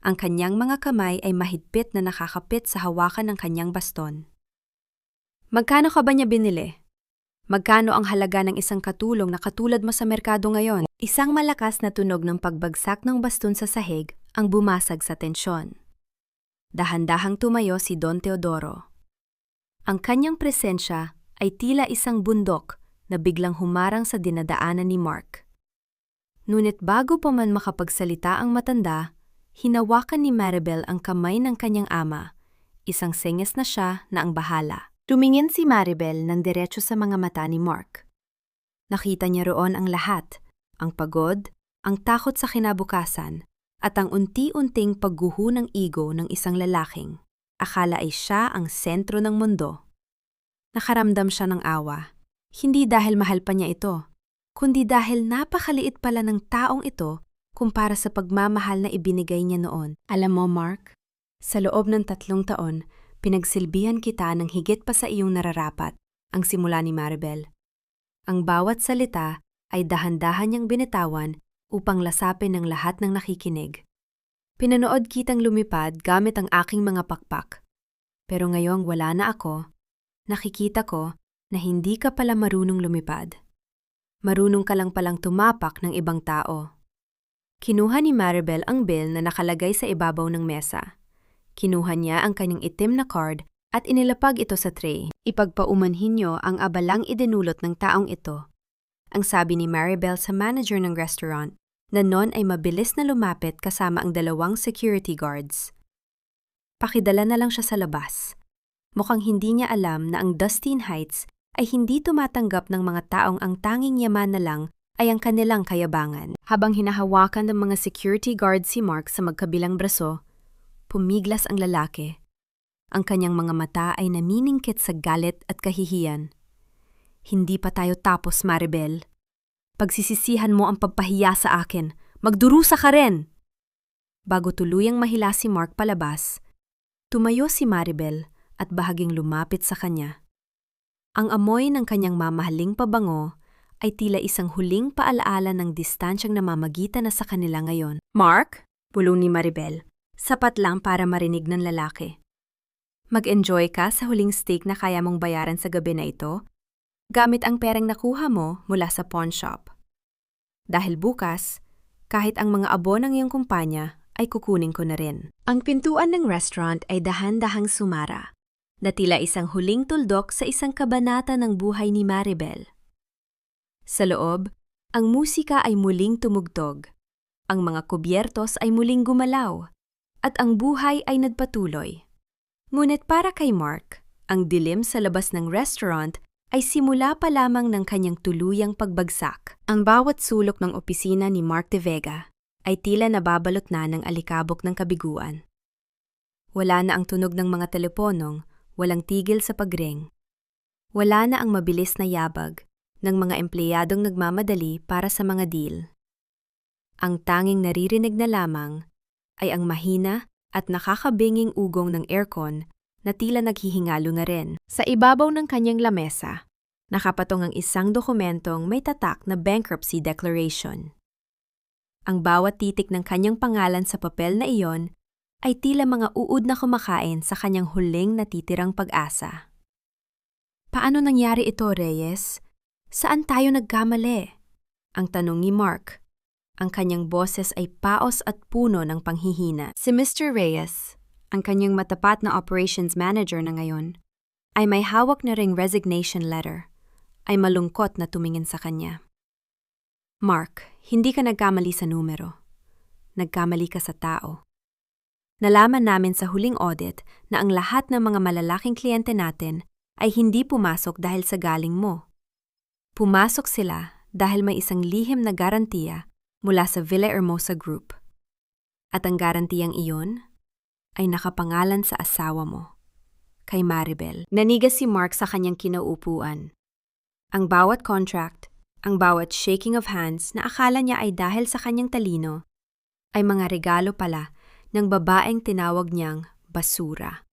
Ang kanyang mga kamay ay mahigpit na nakakapit sa hawakan ng kanyang baston. Magkano ka ba niya binili? Magkano ang halaga ng isang katulong na katulad mo sa merkado ngayon? Isang malakas na tunog ng pagbagsak ng baston sa sahig ang bumasag sa tensyon. Dahan-dahang tumayo si Don Teodoro. Ang kanyang presensya ay tila isang bundok na biglang humarang sa dinadaanan ni Mark. Ngunit bago pa man makapagsalita ang matanda, hinawakan ni Maribel ang kamay ng kanyang ama, isang senyas na siya na ang bahala. Tumingin si Maribel ng diretso sa mga mata ni Mark. Nakita niya roon ang lahat, ang pagod, ang takot sa kinabukasan, at ang unti-unting pagguho ng ego ng isang lalaking. Akala ay siya ang sentro ng mundo. Nakaramdam siya ng awa, hindi dahil mahal pa niya ito, kundi dahil napakaliit pala ng taong ito kumpara sa pagmamahal na ibinigay niya noon. Alam mo, Mark, sa loob ng 3 taon, pinagsilbihan kita ng higit pa sa iyong nararapat, ang simula ni Maribel. Ang bawat salita ay dahan-dahan niyang binitawan upang lasapin ng lahat ng nakikinig. Pinanood kitang lumipad gamit ang aking mga pakpak. Pero ngayong wala na ako, nakikita ko na hindi ka pala marunong lumipad. Marunong ka lang palang tumapak ng ibang tao. Kinuha ni Maribel ang bill na nakalagay sa ibabaw ng mesa. Kinuha niya ang kanyang itim na card at inilapag ito sa tray. Ipagpaumanhin niyo ang abalang idinulot ng taong ito. Ang sabi ni Maribel sa manager ng restaurant na noon ay mabilis na lumapit kasama ang 2 security guards. Pakidala na lang siya sa labas. Mukhang hindi niya alam na ang Dustin Heights ay hindi tumatanggap ng mga taong ang tanging yaman na lang ay ang kanilang kayabangan. Habang hinahawakan ng mga security guard si Mark sa magkabilang braso, pumiglas ang lalaki. Ang kanyang mga mata ay naniningkit sa galit at kahihiyan. Hindi pa tayo tapos, Maribel. Pagsisisihan mo ang pagpahiya sa akin, magdurusa ka rin! Bago tuluyang mahila si Mark palabas, tumayo si Maribel at bahaging lumapit sa kanya. Ang amoy ng kanyang mamahaling pabango ay tila isang huling paalaala ng distansyang namamagitan na sa kanila ngayon. Mark? Bulong ni Maribel. Sapat lang para marinig ng lalaki. Mag-enjoy ka sa huling steak na kaya mong bayaran sa gabi na ito, gamit ang perang nakuha mo mula sa pawn shop. Dahil bukas, kahit ang mga abo ng iyong kumpanya ay kukunin ko na rin. Ang pintuan ng restaurant ay dahan-dahang sumara, na tila isang huling tuldok sa isang kabanata ng buhay ni Maribel. Sa loob, ang musika ay muling tumugtog, ang mga kubyertos ay muling gumalaw, at ang buhay ay nagpatuloy. Ngunit para kay Mark, ang dilim sa labas ng restaurant ay simula pa lamang ng kanyang tuluyang pagbagsak. Ang bawat sulok ng opisina ni Mark De Vega ay tila nababalot na ng alikabok ng kabiguan. Wala na ang tunog ng mga teleponong, walang tigil sa pagring. Wala na ang mabilis na yabag, ng mga empleyadong nagmamadali para sa mga deal. Ang tanging naririnig na lamang ay ang mahina at nakakabinging ugong ng aircon na tila naghihingalo na rin. Sa ibabaw ng kanyang lamesa, nakapatong ang isang dokumentong may tatak na bankruptcy declaration. Ang bawat titik ng kanyang pangalan sa papel na iyon ay tila mga uod na kumakain sa kanyang huling natitirang pag-asa. Paano nangyari ito, Reyes? Saan tayo nagkamali? Ang tanong ni Mark. Ang kanyang boses ay paos at puno ng panghihina. Si Mr. Reyes, ang kanyang matapat na operations manager na ngayon, ay may hawak na ring resignation letter, ay malungkot na tumingin sa kanya. Mark, hindi ka nagkamali sa numero. Nagkamali ka sa tao. Nalaman namin sa huling audit na ang lahat ng mga malalaking kliyente natin ay hindi pumasok dahil sa galing mo. Pumasok sila dahil may isang lihim na garantiya mula sa Villahermosa Group. At ang garantiyang iyon ay nakapangalan sa asawa mo, kay Maribel. Nanigas si Mark sa kanyang kinauupuan. Ang bawat contract, ang bawat shaking of hands na akala niya ay dahil sa kanyang talino, ay mga regalo pala ng babaeng tinawag niyang basura.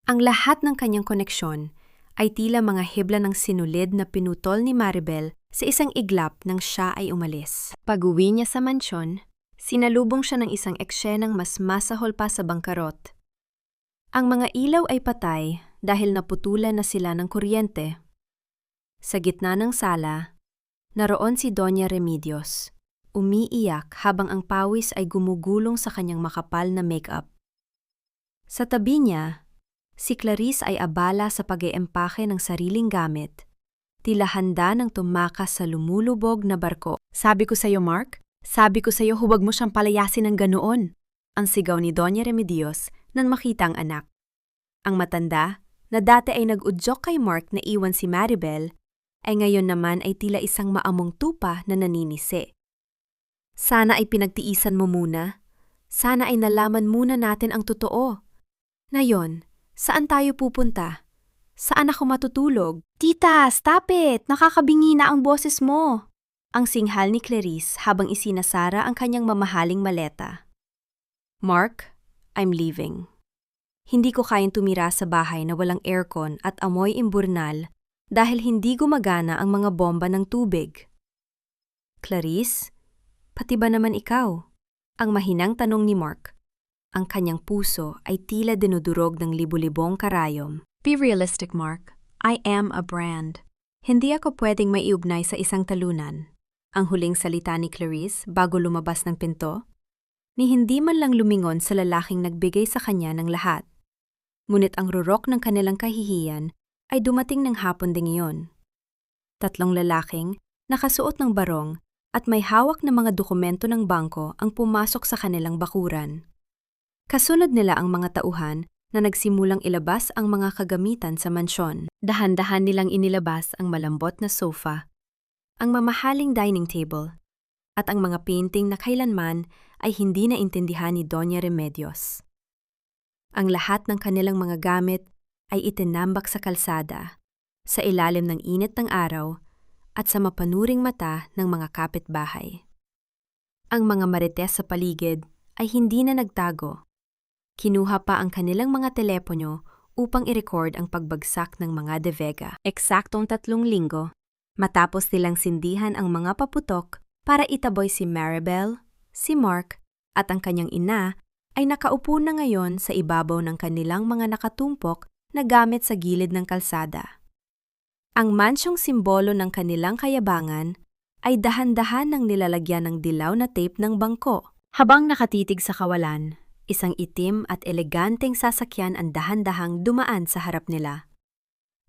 Ang lahat ng kanyang koneksyon ay tila mga hibla ng sinulid na pinutol ni Maribel sa isang iglap nang siya ay umalis. Pag-uwi niya sa mansyon, sinalubong siya ng isang eksenang mas masahol pa sa bangkarot. Ang mga ilaw ay patay dahil naputulan na sila ng kuryente. Sa gitna ng sala, naroon si Doña Remedios, umiiyak habang ang pawis ay gumugulong sa kanyang makapal na makeup. Sa tabi niya, si Clarice ay abala sa pag-eempake ng sariling gamit, tila handa ng tumakas sa lumulubog na barko. Sabi ko sa'yo, Mark, sabi ko sa'yo huwag mo siyang palayasin ng ganoon, ang sigaw ni Doña Remedios nang makita ang anak. Ang matanda, na dati ay nag-udyok kay Mark na iwan si Maribel, ay ngayon naman ay tila isang maamong tupa na naninisi. Sana ay pinagtiisan mo muna. Sana ay nalaman muna natin ang totoo. Ngayon, saan tayo pupunta? Saan ako matutulog? Tita, stop it! Nakakabingi na ang boses mo! Ang singhal ni Clarice habang isinasara ang kanyang mamahaling maleta. Mark, I'm leaving. Hindi ko kayang tumira sa bahay na walang aircon at amoy imburnal dahil hindi gumagana ang mga bomba ng tubig. Clarice, pati ba naman ikaw? Ang mahinang tanong ni Mark. Ang kanyang puso ay tila dinudurog ng libu-libong karayom. Be realistic, Mark. I am a brand. Hindi ako pwedeng maiugnay sa isang talunan. Ang huling salita ni Clarice bago lumabas ng pinto, ni hindi man lang lumingon sa lalaking nagbigay sa kanya ng lahat. Ngunit ang rurok ng kanilang kahihiyan ay dumating ng hapon ding iyon. Tatlong lalaking, nakasuot ng barong at may hawak na mga dokumento ng bangko ang pumasok sa kanilang bakuran. Kasunod nila ang mga tauhan na nagsimulang ilabas ang mga kagamitan sa mansyon. Dahan-dahan nilang inilabas ang malambot na sofa, ang mamahaling dining table, at ang mga painting na kailanman ay hindi naintindihan ni Doña Remedios. Ang lahat ng kanilang mga gamit ay itinambak sa kalsada, sa ilalim ng init ng araw at sa mapanuring mata ng mga kapitbahay. Ang mga marites sa paligid ay hindi na nagtago. Kinuha pa ang kanilang mga telepono upang i-record ang pagbagsak ng mga De Vega. Eksaktong 3 linggo, matapos nilang sindihan ang mga paputok para itaboy si Maribel, si Mark at ang kanyang ina ay nakaupo na ngayon sa ibabaw ng kanilang mga nakatumpok na gamit sa gilid ng kalsada. Ang mansyong simbolo ng kanilang kayabangan ay dahan-dahan ng nilalagyan ng dilaw na tape ng bangko. Habang nakatitig sa kawalan, isang itim at eleganteng sasakyan ang dahan-dahang dumaan sa harap nila.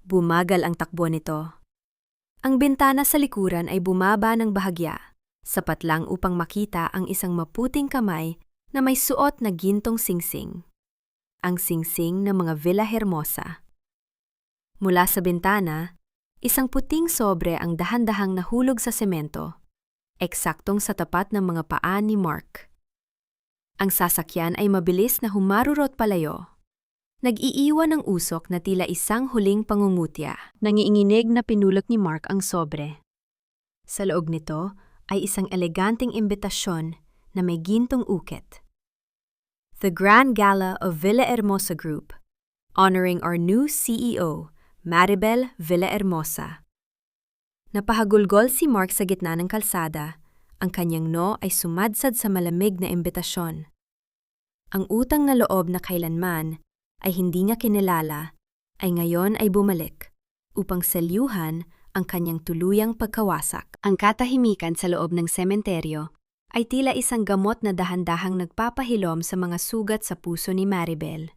Bumagal ang takbo nito. Ang bintana sa likuran ay bumaba ng bahagya, sapat lang upang makita ang isang maputing kamay na may suot na gintong singsing. Ang singsing ng mga Villahermosa. Mula sa bintana, isang puting sobre ang dahan-dahang nahulog sa semento, eksaktong sa tapat ng mga paa ni Mark. Ang sasakyan ay mabilis na humarurot palayo. Nag-iiwan ng usok na tila isang huling pangungutya. Nangiinginig na pinulot ni Mark ang sobre. Sa loob nito ay isang eleganteng imbitasyon na may gintong ukit. The Grand Gala of Villahermosa Group, honoring our new CEO, Maribel Villahermosa. Napahagulgol si Mark sa gitna ng kalsada. Ang kanyang no ay sumadsad sa malamig na imbitasyon. Ang utang na loob na kailanman ay hindi niya kinilala, ay ngayon ay bumalik upang salyuhan ang kanyang tuluyang pagkawasak. Ang katahimikan sa loob ng sementeryo ay tila isang gamot na dahan-dahang nagpapahilom sa mga sugat sa puso ni Maribel.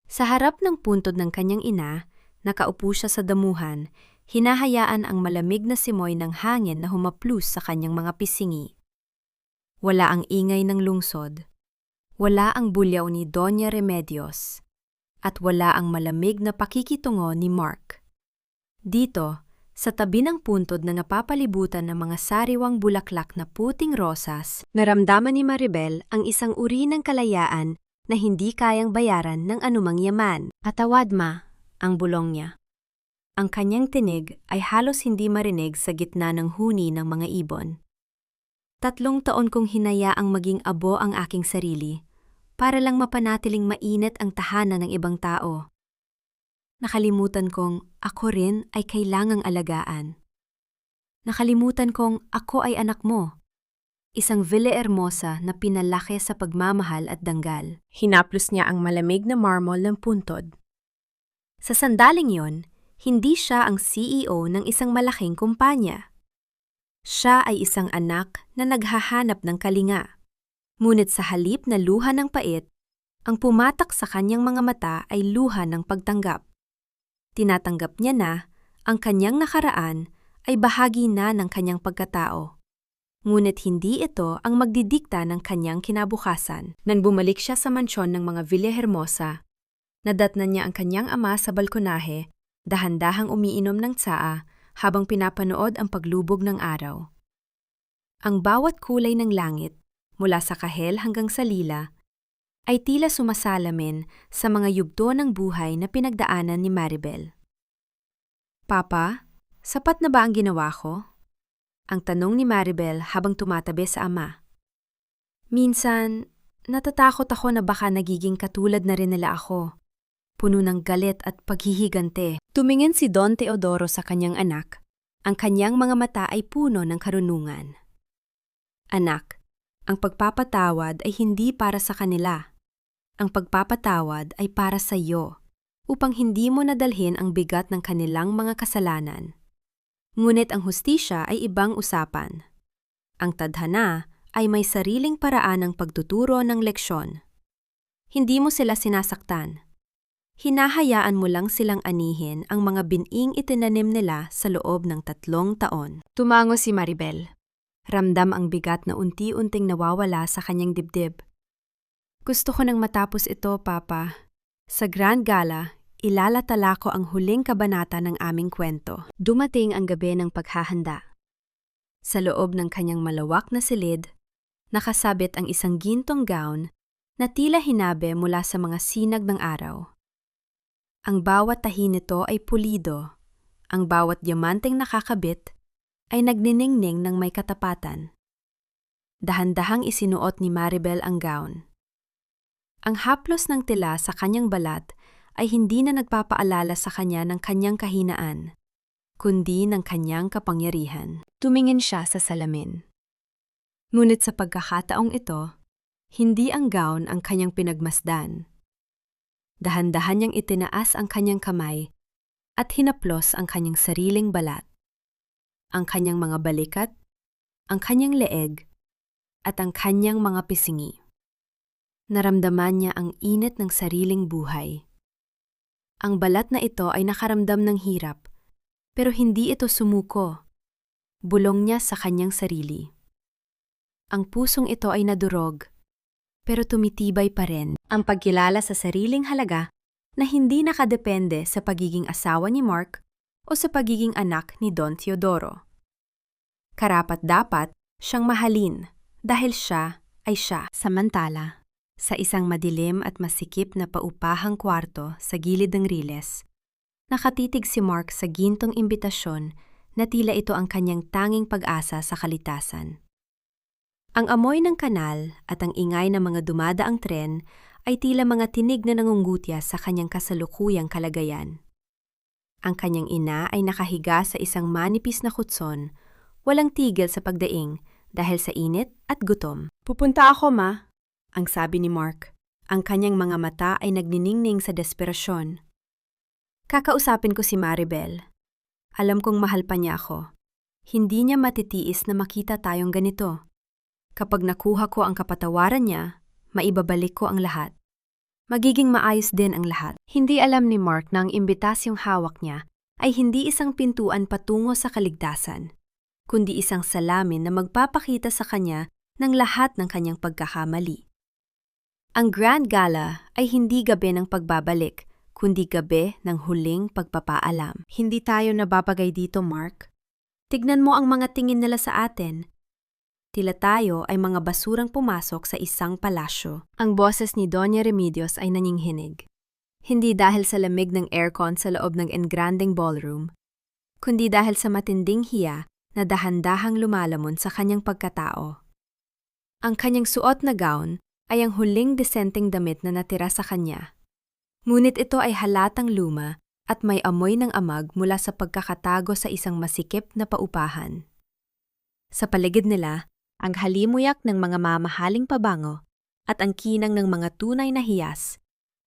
Sa harap ng puntod ng kanyang ina, nakaupo siya sa damuhan, hinahayaan ang malamig na simoy ng hangin na humaplos sa kanyang mga pisingi. Wala ang ingay ng lungsod, wala ang bulyaw ni Doña Remedios, at wala ang malamig na pakikitungo ni Mark. Dito, sa tabi ng puntod na napapalibutan ng mga sariwang bulaklak na puting rosas, naramdaman ni Maribel ang isang uri ng kalayaan na hindi kayang bayaran ng anumang yaman. Patawad ma, ang bulong niya. Ang kanyang tinig ay halos hindi marinig sa gitna ng huni ng mga ibon. 3 taon kong hinayaang maging abo ang aking sarili para lang mapanatiling mainit ang tahanan ng ibang tao. Nakalimutan kong ako rin ay kailangang alagaan. Nakalimutan kong ako ay anak mo. Isang Villahermosa na pinalaki sa pagmamahal at danggal. Hinaplos niya ang malamig na marmol ng puntod. Sa sandaling yon, hindi siya ang CEO ng isang malaking kumpanya. Siya ay isang anak na naghahanap ng kalinga. Ngunit sa halip na luha ng pait, ang pumatak sa kanyang mga mata ay luha ng pagtanggap. Tinatanggap niya na ang kanyang nakaraan ay bahagi na ng kanyang pagkatao. Ngunit hindi ito ang magdidikta ng kanyang kinabukasan. Nang bumalik siya sa mansyon ng mga Villahermosa, nadatnan niya ang kanyang ama sa balkonahe, dahan-dahang umiinom ng tsaa habang pinapanood ang paglubog ng araw. Ang bawat kulay ng langit, mula sa kahel hanggang sa lila, ay tila sumasalamin sa mga yugto ng buhay na pinagdaanan ni Maribel. Papa, sapat na ba ang ginawa ko? Ang tanong ni Maribel habang tumatabi sa ama. Minsan, natatakot ako na baka nagiging katulad na rin nila ako. Puno ng galit at paghihigante. Tumingin si Don Teodoro sa kanyang anak. Ang kanyang mga mata ay puno ng karunungan. Anak, ang pagpapatawad ay hindi para sa kanila. Ang pagpapatawad ay para sa iyo, upang hindi mo nadalhin ang bigat ng kanilang mga kasalanan. Ngunit ang hustisya ay ibang usapan. Ang tadhana ay may sariling paraan ng pagtuturo ng leksyon. Hindi mo sila sinasaktan. Hinahayaan mo lang silang anihin ang mga bining itinanim nila sa loob ng 3 taon. Tumango si Maribel. Ramdam ang bigat na unti-unting nawawala sa kanyang dibdib. Gusto ko nang matapos ito, Papa. Sa Grand Gala, ilalatala ko ang huling kabanata ng aming kwento. Dumating ang gabi ng paghahanda. Sa loob ng kanyang malawak na silid, nakasabit ang isang gintong gown na tila hinabe mula sa mga sinag ng araw. Ang bawat tahi nito ay pulido, ang bawat diamanteng nakakabit ay nagniningning ng may katapatan. Dahan-dahang isinuot ni Maribel ang gown. Ang haplos ng tela sa kanyang balat ay hindi na nagpapaalala sa kanya ng kanyang kahinaan, kundi ng kanyang kapangyarihan. Tumingin siya sa salamin. Ngunit sa pagkakataong ito, hindi ang gown ang kanyang pinagmasdan. Dahan-dahan niyang itinaas ang kanyang kamay at hinaplos ang kanyang sariling balat, ang kanyang mga balikat, ang kanyang leeg, at ang kanyang mga pisingi. Naramdaman niya ang init ng sariling buhay. Ang balat na ito ay nakaramdam ng hirap, pero hindi ito sumuko. Bulong niya sa kanyang sarili. Ang pusong ito ay nadurog, pero tumitibay pa rin. Ang pagkilala sa sariling halaga na hindi nakadepende sa pagiging asawa ni Mark o sa pagiging anak ni Don Teodoro. Karapat-dapat siyang mahalin dahil siya ay siya. Samantala, Sa isang madilim at masikip na paupahang kwarto sa gilid ng riles, nakatitig si Mark sa gintong imbitasyon na tila ito ang kanyang tanging pag-asa sa kalitasan. Ang amoy ng kanal at ang ingay ng mga dumadaang tren ay tila mga tinig na nangungutya sa kanyang kasalukuyang kalagayan. Ang kanyang ina ay nakahiga sa isang manipis na kutson, walang tigil sa pagdaing dahil sa init at gutom. "Pupunta ako, ma," ang sabi ni Mark. Ang kanyang mga mata ay nagniningning sa desperasyon. "Kakausapin ko si Maribel. Alam kong mahal pa niya ako. Hindi niya matitiis na makita tayong ganito. Kapag nakuha ko ang kapatawaran niya, maibabalik ko ang lahat. Magiging maayos din ang lahat." Hindi alam ni Mark na ang imbitasyong hawak niya ay hindi isang pintuan patungo sa kaligtasan, kundi isang salamin na magpapakita sa kanya ng lahat ng kanyang pagkakamali. Ang Grand Gala ay hindi gabi ng pagbabalik, kundi gabi ng huling pagpapaalam. "Hindi tayo nababagay dito, Mark. Tignan mo ang mga tingin nila sa atin. Tila tayo ay mga basurang pumasok sa isang palasyo." Ang boses ni Doña Remedios ay naninghinig. Hindi dahil sa lamig ng aircon sa loob ng engrandeng ballroom, kundi dahil sa matinding hiya na dahan-dahang lumalamon sa kanyang pagkatao. Ang kanyang suot na gown ay ang huling desenteng damit na natira sa kanya. Ngunit ito ay halatang luma at may amoy ng amag mula sa pagkakatago sa isang masikip na paupahan. Sa paligid nila, ang halimuyak ng mga mamahaling pabango at ang kinang ng mga tunay na hiyas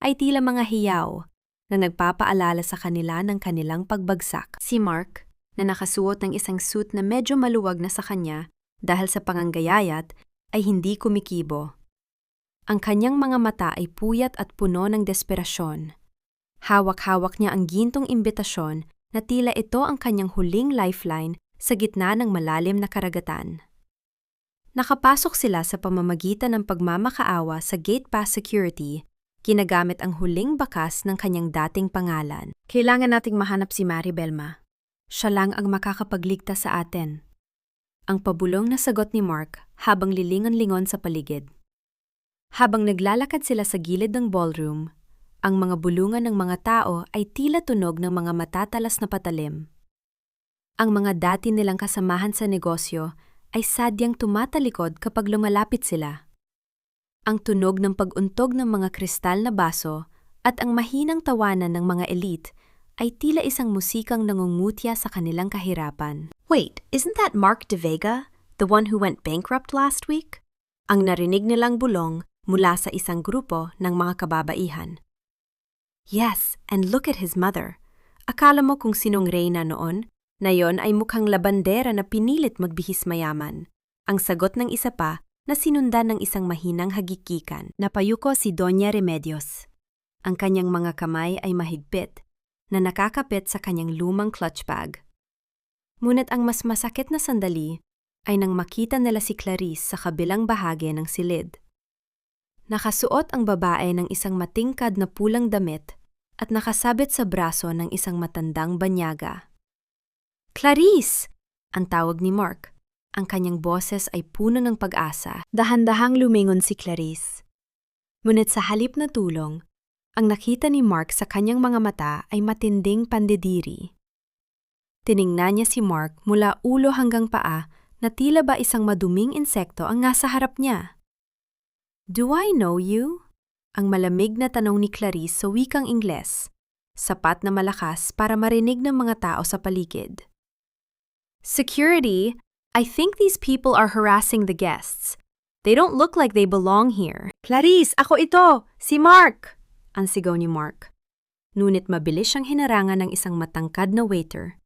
ay tila mga hiyaw na nagpapaalala sa kanila ng kanilang pagbagsak. Si Mark, na nakasuot ng isang suit na medyo maluwag na sa kanya dahil sa panganggayayat, ay hindi kumikibo. Ang kanyang mga mata ay puyat at puno ng desperasyon. Hawak-hawak niya ang gintong imbitasyon na tila ito ang kanyang huling lifeline sa gitna ng malalim na karagatan. Nakapasok sila sa pamamagitan ng pagmamakaawa sa gate pass security, ginagamit ang huling bakas ng kanyang dating pangalan. "Kailangan nating mahanap si Maribel, ma. Siya lang ang makakapagligtas sa atin." Ang pabulong na sagot ni Mark habang lilingon-lingon sa paligid. Habang naglalakad sila sa gilid ng ballroom, ang mga bulungan ng mga tao ay tila tunog ng mga matatalas na patalim. Ang mga dati nilang kasamahan sa negosyo ay sadyang tumatalikod kapag lumalapit sila. Ang tunog ng pag-untog ng mga kristal na baso at ang mahinang tawanan ng mga elite ay tila isang musikang nangungutya sa kanilang kahirapan. Wait, isn't that Mark De Vega, the one who went bankrupt last week? Ang narinig nilang bulong mula sa isang grupo ng mga kababaihan. "Yes, and look at his mother. Akala mo kung sinong reyna noon, na yon ay mukhang labandera na pinilit magbihis mayaman." Ang sagot ng isa pa na sinundan ng isang mahinang hagikikan. Napayuko si Doña Remedios. Ang kanyang mga kamay ay mahigpit, na nakakapit sa kanyang lumang clutch bag. Ngunit ang mas masakit na sandali ay nang makita nila si Clarice sa kabilang bahagi ng silid. Nakasuot ang babae ng isang matingkad na pulang damit at nakasabit sa braso ng isang matandang banyaga. "Clarice!" ang tawag ni Mark. Ang kanyang boses ay puno ng pag-asa. Dahan-dahang lumingon si Clarice. Ngunit sa halip na tulong, ang nakita ni Mark sa kanyang mga mata ay matinding pandidiri. Tiningnan niya si Mark mula ulo hanggang paa na tila ba isang maduming insekto ang nasa harap niya. "Do I know you?" Ang malamig na tanong ni Clarice sa wikang Ingles, sapat na malakas para marinig ng mga tao sa paligid. "Security, I think these people are harassing the guests. They don't look like they belong here." "Clarice, ako ito! Si Mark!" ang sigaw ni Mark. Ngunit mabilis siyang hinarangan ng isang matangkad na waiter,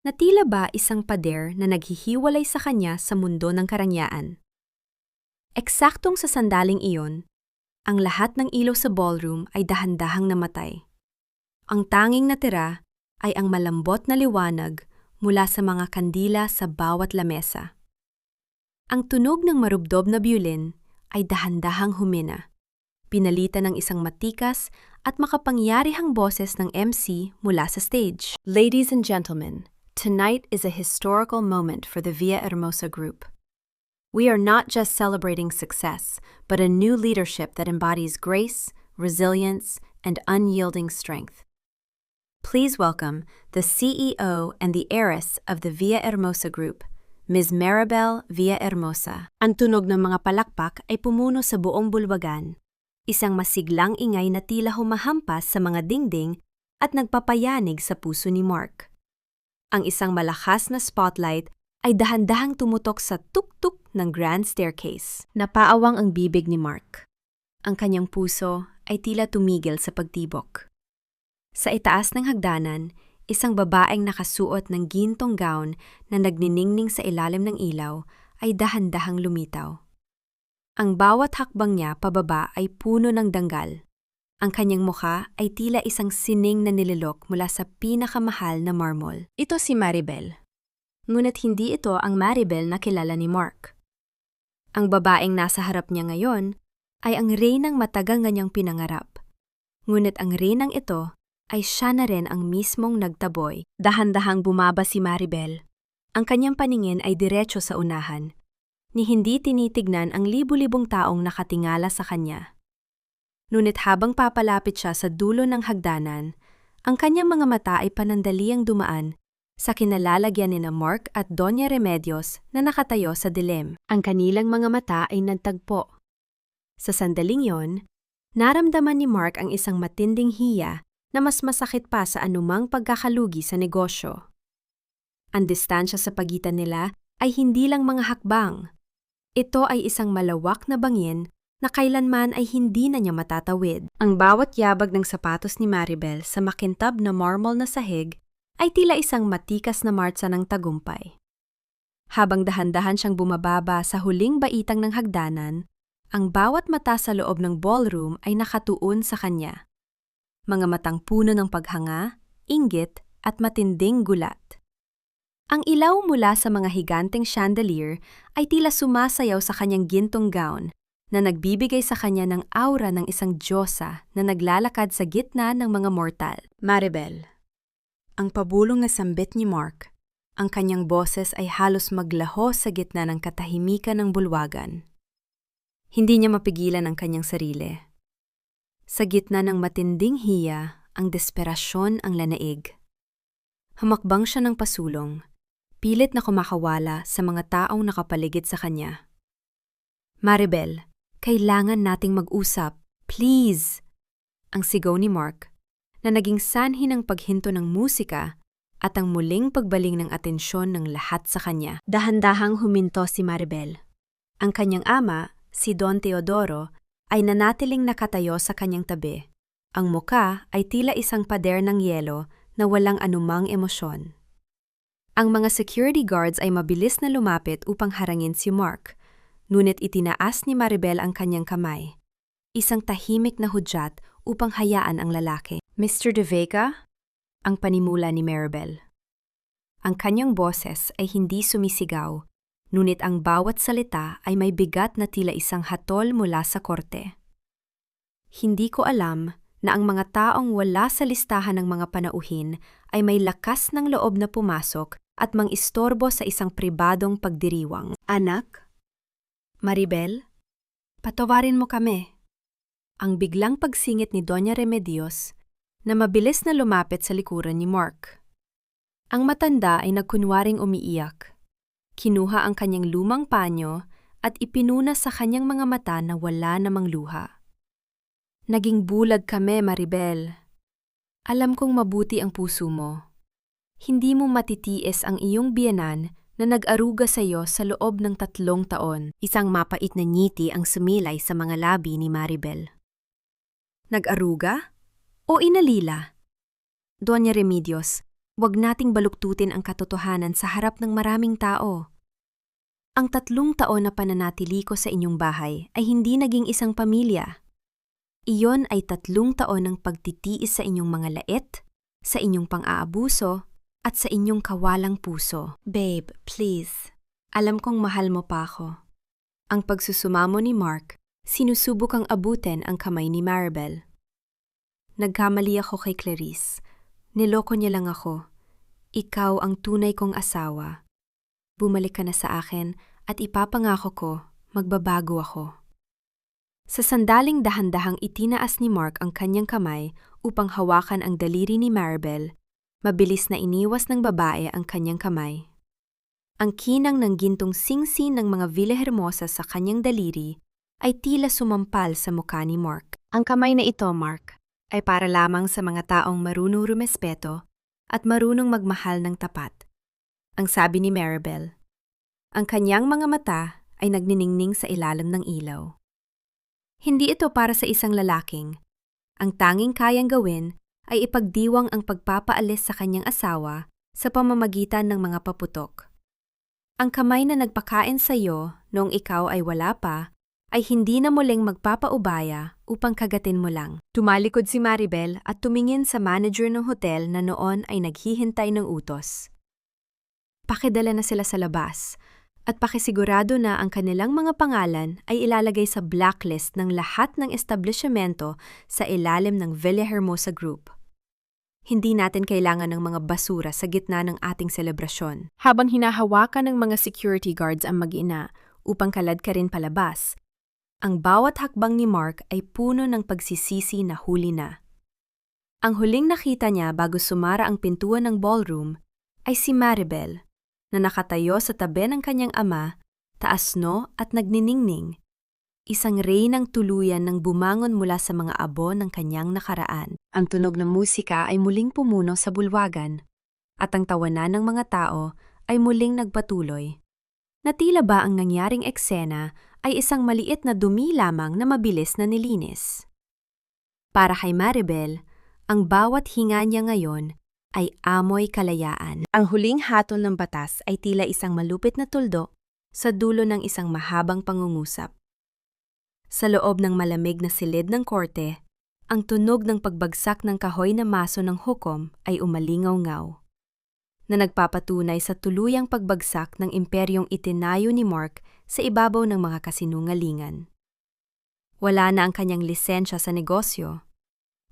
na tila ba isang pader na naghihiwalay sa kanya sa mundo ng karangyaan. Eksaktong sa sandaling iyon, ang lahat ng ilaw sa ballroom ay dahan-dahang namatay. Ang tanging natira ay ang malambot na liwanag mula sa mga kandila sa bawat lamesa. Ang tunog ng marubdob na biolin ay dahan-dahang humina, pinalitan ng isang matikas at makapangyarihang boses ng MC mula sa stage. "Ladies and gentlemen, tonight is a historical moment for the Via Hermosa Group. We are not just celebrating success, but a new leadership that embodies grace, resilience, and unyielding strength. Please welcome the CEO and the heiress of the Villahermosa Group, Ms. Maribel Villahermosa. Ang tunog ng mga palakpak ay pumuno sa buong bulwagan, isang masiglang ingay na tila humahampas sa mga dingding at nagpapayanig sa puso ni Mark. Ang isang malakas na spotlight ay dahan-dahang tumutok sa tuk-tuk ng grand staircase. Napaawang ang bibig ni Mark. Ang kanyang puso ay tila tumigil sa pagtibok. Sa itaas ng hagdanan, isang babaeng nakasuot ng gintong gown na nagniningning sa ilalim ng ilaw ay dahan-dahang lumitaw. Ang bawat hakbang niya pababa ay puno ng danggal. Ang kanyang mukha ay tila isang sining na nililok mula sa pinakamahal na marmol. Ito si Maribel. Ngunit hindi ito ang Maribel na kilala ni Mark. Ang babaeng nasa harap niya ngayon ay ang reynang matagal nga niyang pinangarap. Ngunit ang reynang ito ay siya na rin ang mismong nagtaboy. Dahan-dahang bumaba si Maribel. Ang kanyang paningin ay diretso sa unahan, ni hindi tinitignan ang libu-libong taong nakatingala sa kanya. Ngunit habang papalapit siya sa dulo ng hagdanan, ang kanyang mga mata ay panandaliang dumaan sa kinalalagyan ni Mark at Doña Remedios na nakatayo sa dilim. Ang kanilang mga mata ay nagtagpo. Sa sandaling yon, naramdaman ni Mark ang isang matinding hiya na mas masakit pa sa anumang pagkakalugi sa negosyo. Ang distansya sa pagitan nila ay hindi lang mga hakbang. Ito ay isang malawak na bangin na kailanman ay hindi na niya matatawid. Ang bawat yabag ng sapatos ni Maribel sa makintab na marmol na sahig ay tila isang matikas na martsa ng tagumpay. Habang dahan-dahan siyang bumababa sa huling baitang ng hagdanan, ang bawat mata sa loob ng ballroom ay nakatuon sa kanya. Mga matang puno ng paghanga, inggit at matinding gulat. Ang ilaw mula sa mga higanteng chandelier ay tila sumasayaw sa kanyang gintong gown na nagbibigay sa kanya ng aura ng isang diyosa na naglalakad sa gitna ng mga mortal. Maribel. Ang pabulong na sambit ni Mark, ang kanyang boses ay halos maglaho sa gitna ng katahimikan ng bulwagan. Hindi niya mapigilan ang kanyang sarili. Sa gitna ng matinding hiya, ang desperasyon ang lanaig. Humakbang siya ng pasulong, pilit na kumakawala sa mga taong nakapaligid sa kanya. Maribel, kailangan nating mag-usap. Please! Ang sigaw ni Mark, na naging sanhi ng paghinto ng musika at ang muling pagbaling ng atensyon ng lahat sa kanya. Dahan-dahang huminto si Maribel. Ang kanyang ama, si Don Teodoro, ay nanatiling nakatayo sa kanyang tabi. Ang muka ay tila isang pader ng yelo na walang anumang emosyon. Ang mga security guards ay mabilis na lumapit upang harangin si Mark, ngunit itinaas ni Maribel ang kanyang kamay. Isang tahimik na hudyat upang hayaan ang lalaki. Mr. De Vega? Ang panimula ni Maribel. Ang kanyang boses ay hindi sumisigaw, ngunit ang bawat salita ay may bigat na tila isang hatol mula sa korte. Hindi ko alam na ang mga taong wala sa listahan ng mga panauhin ay may lakas ng loob na pumasok at mang-istorbo sa isang pribadong pagdiriwang. Anak? Maribel? Patawarin mo kami. Ang biglang pagsingit ni Doña Remedios na mabilis na lumapit sa likuran ni Mark. Ang matanda ay nagkunwaring umiiyak. Kinuha ang kanyang lumang panyo at ipinuna sa kanyang mga mata na wala namang luha. Naging bulag kami, Maribel. Alam kong mabuti ang puso mo. Hindi mo matitiis ang iyong biyenan na nag-aruga sa iyo sa loob ng 3 taon. Isang mapait na ngiti ang sumilay sa mga labi ni Maribel. Nag-aruga? O inalila? Doña Remedios, huwag nating baluktutin ang katotohanan sa harap ng maraming tao. Ang 3 taon na pananatili ko sa inyong bahay ay hindi naging isang pamilya. Iyon ay 3 taon ng pagtitiis sa inyong mga lait, sa inyong pang-aabuso, at sa inyong kawalang puso. Babe, please. Alam kong mahal mo pa ako. Ang pagsusumamo ni Mark, sinusubukang abutin ang kamay ni Maribel. Nagkamali ako kay Clarice. Niloko niya lang ako. Ikaw ang tunay kong asawa. Bumalik ka na sa akin at ipapangako ko, magbabago ako. Sa sandaling dahan-dahang itinaas ni Mark ang kanyang kamay upang hawakan ang daliri ni Maribel, mabilis na iniwas ng babae ang kanyang kamay. Ang kinang ng gintong singsi ng mga Villahermosa sa kanyang daliri ay tila sumampal sa mukha ni Mark. Ang kamay na ito, Mark, ay para lamang sa mga taong marunong rumespeto at marunong magmahal ng tapat. Ang sabi ni Maribel. Ang kanyang mga mata ay nagniningning sa ilalim ng ilaw. Hindi ito para sa isang lalaking. Ang tanging kayang gawin ay ipagdiwang ang pagpapaalis sa kanyang asawa sa pamamagitan ng mga paputok. Ang kamay na nagpakain sa iyo noong ikaw ay wala pa ay hindi na muling magpapaubaya upang kagatin mo lang. Tumalikod si Maribel at tumingin sa manager ng hotel na noon ay naghihintay ng utos. Pakidala na sila sa labas at pakisigurado na ang kanilang mga pangalan ay ilalagay sa blacklist ng lahat ng establishmento sa ilalim ng Villahermosa Group. Hindi natin kailangan ng mga basura sa gitna ng ating selebrasyon. Habang hinahawakan ng mga security guards ang mag-ina upang kalad ka rin palabas, ang bawat hakbang ni Mark ay puno ng pagsisisi na huli na. Ang huling nakita niya bago sumara ang pintuan ng ballroom ay si Maribel, na nakatayo sa tabi ng kanyang ama, taasno at nagniningning, isang reynang tuluyan ng bumangon mula sa mga abo ng kanyang nakaraan. Ang tunog ng musika ay muling pumuno sa bulwagan, at ang tawanan ng mga tao ay muling nagpatuloy. Na tila ba ang nangyaring eksena ay isang maliit na dumi lamang na mabilis na nilinis. Para kay Maribel, ang bawat hinga niya ngayon ay amoy kalayaan. Ang huling hatol ng batas ay tila isang malupit na tuldok sa dulo ng isang mahabang pangungusap. Sa loob ng malamig na silid ng korte, ang tunog ng pagbagsak ng kahoy na maso ng hukom ay umalingaw-ngaw, na nagpapatunay sa tuluyang pagbagsak ng imperyong itinayo ni Mark sa ibabaw ng mga kasinungalingan. Wala na ang kanyang lisensya sa negosyo,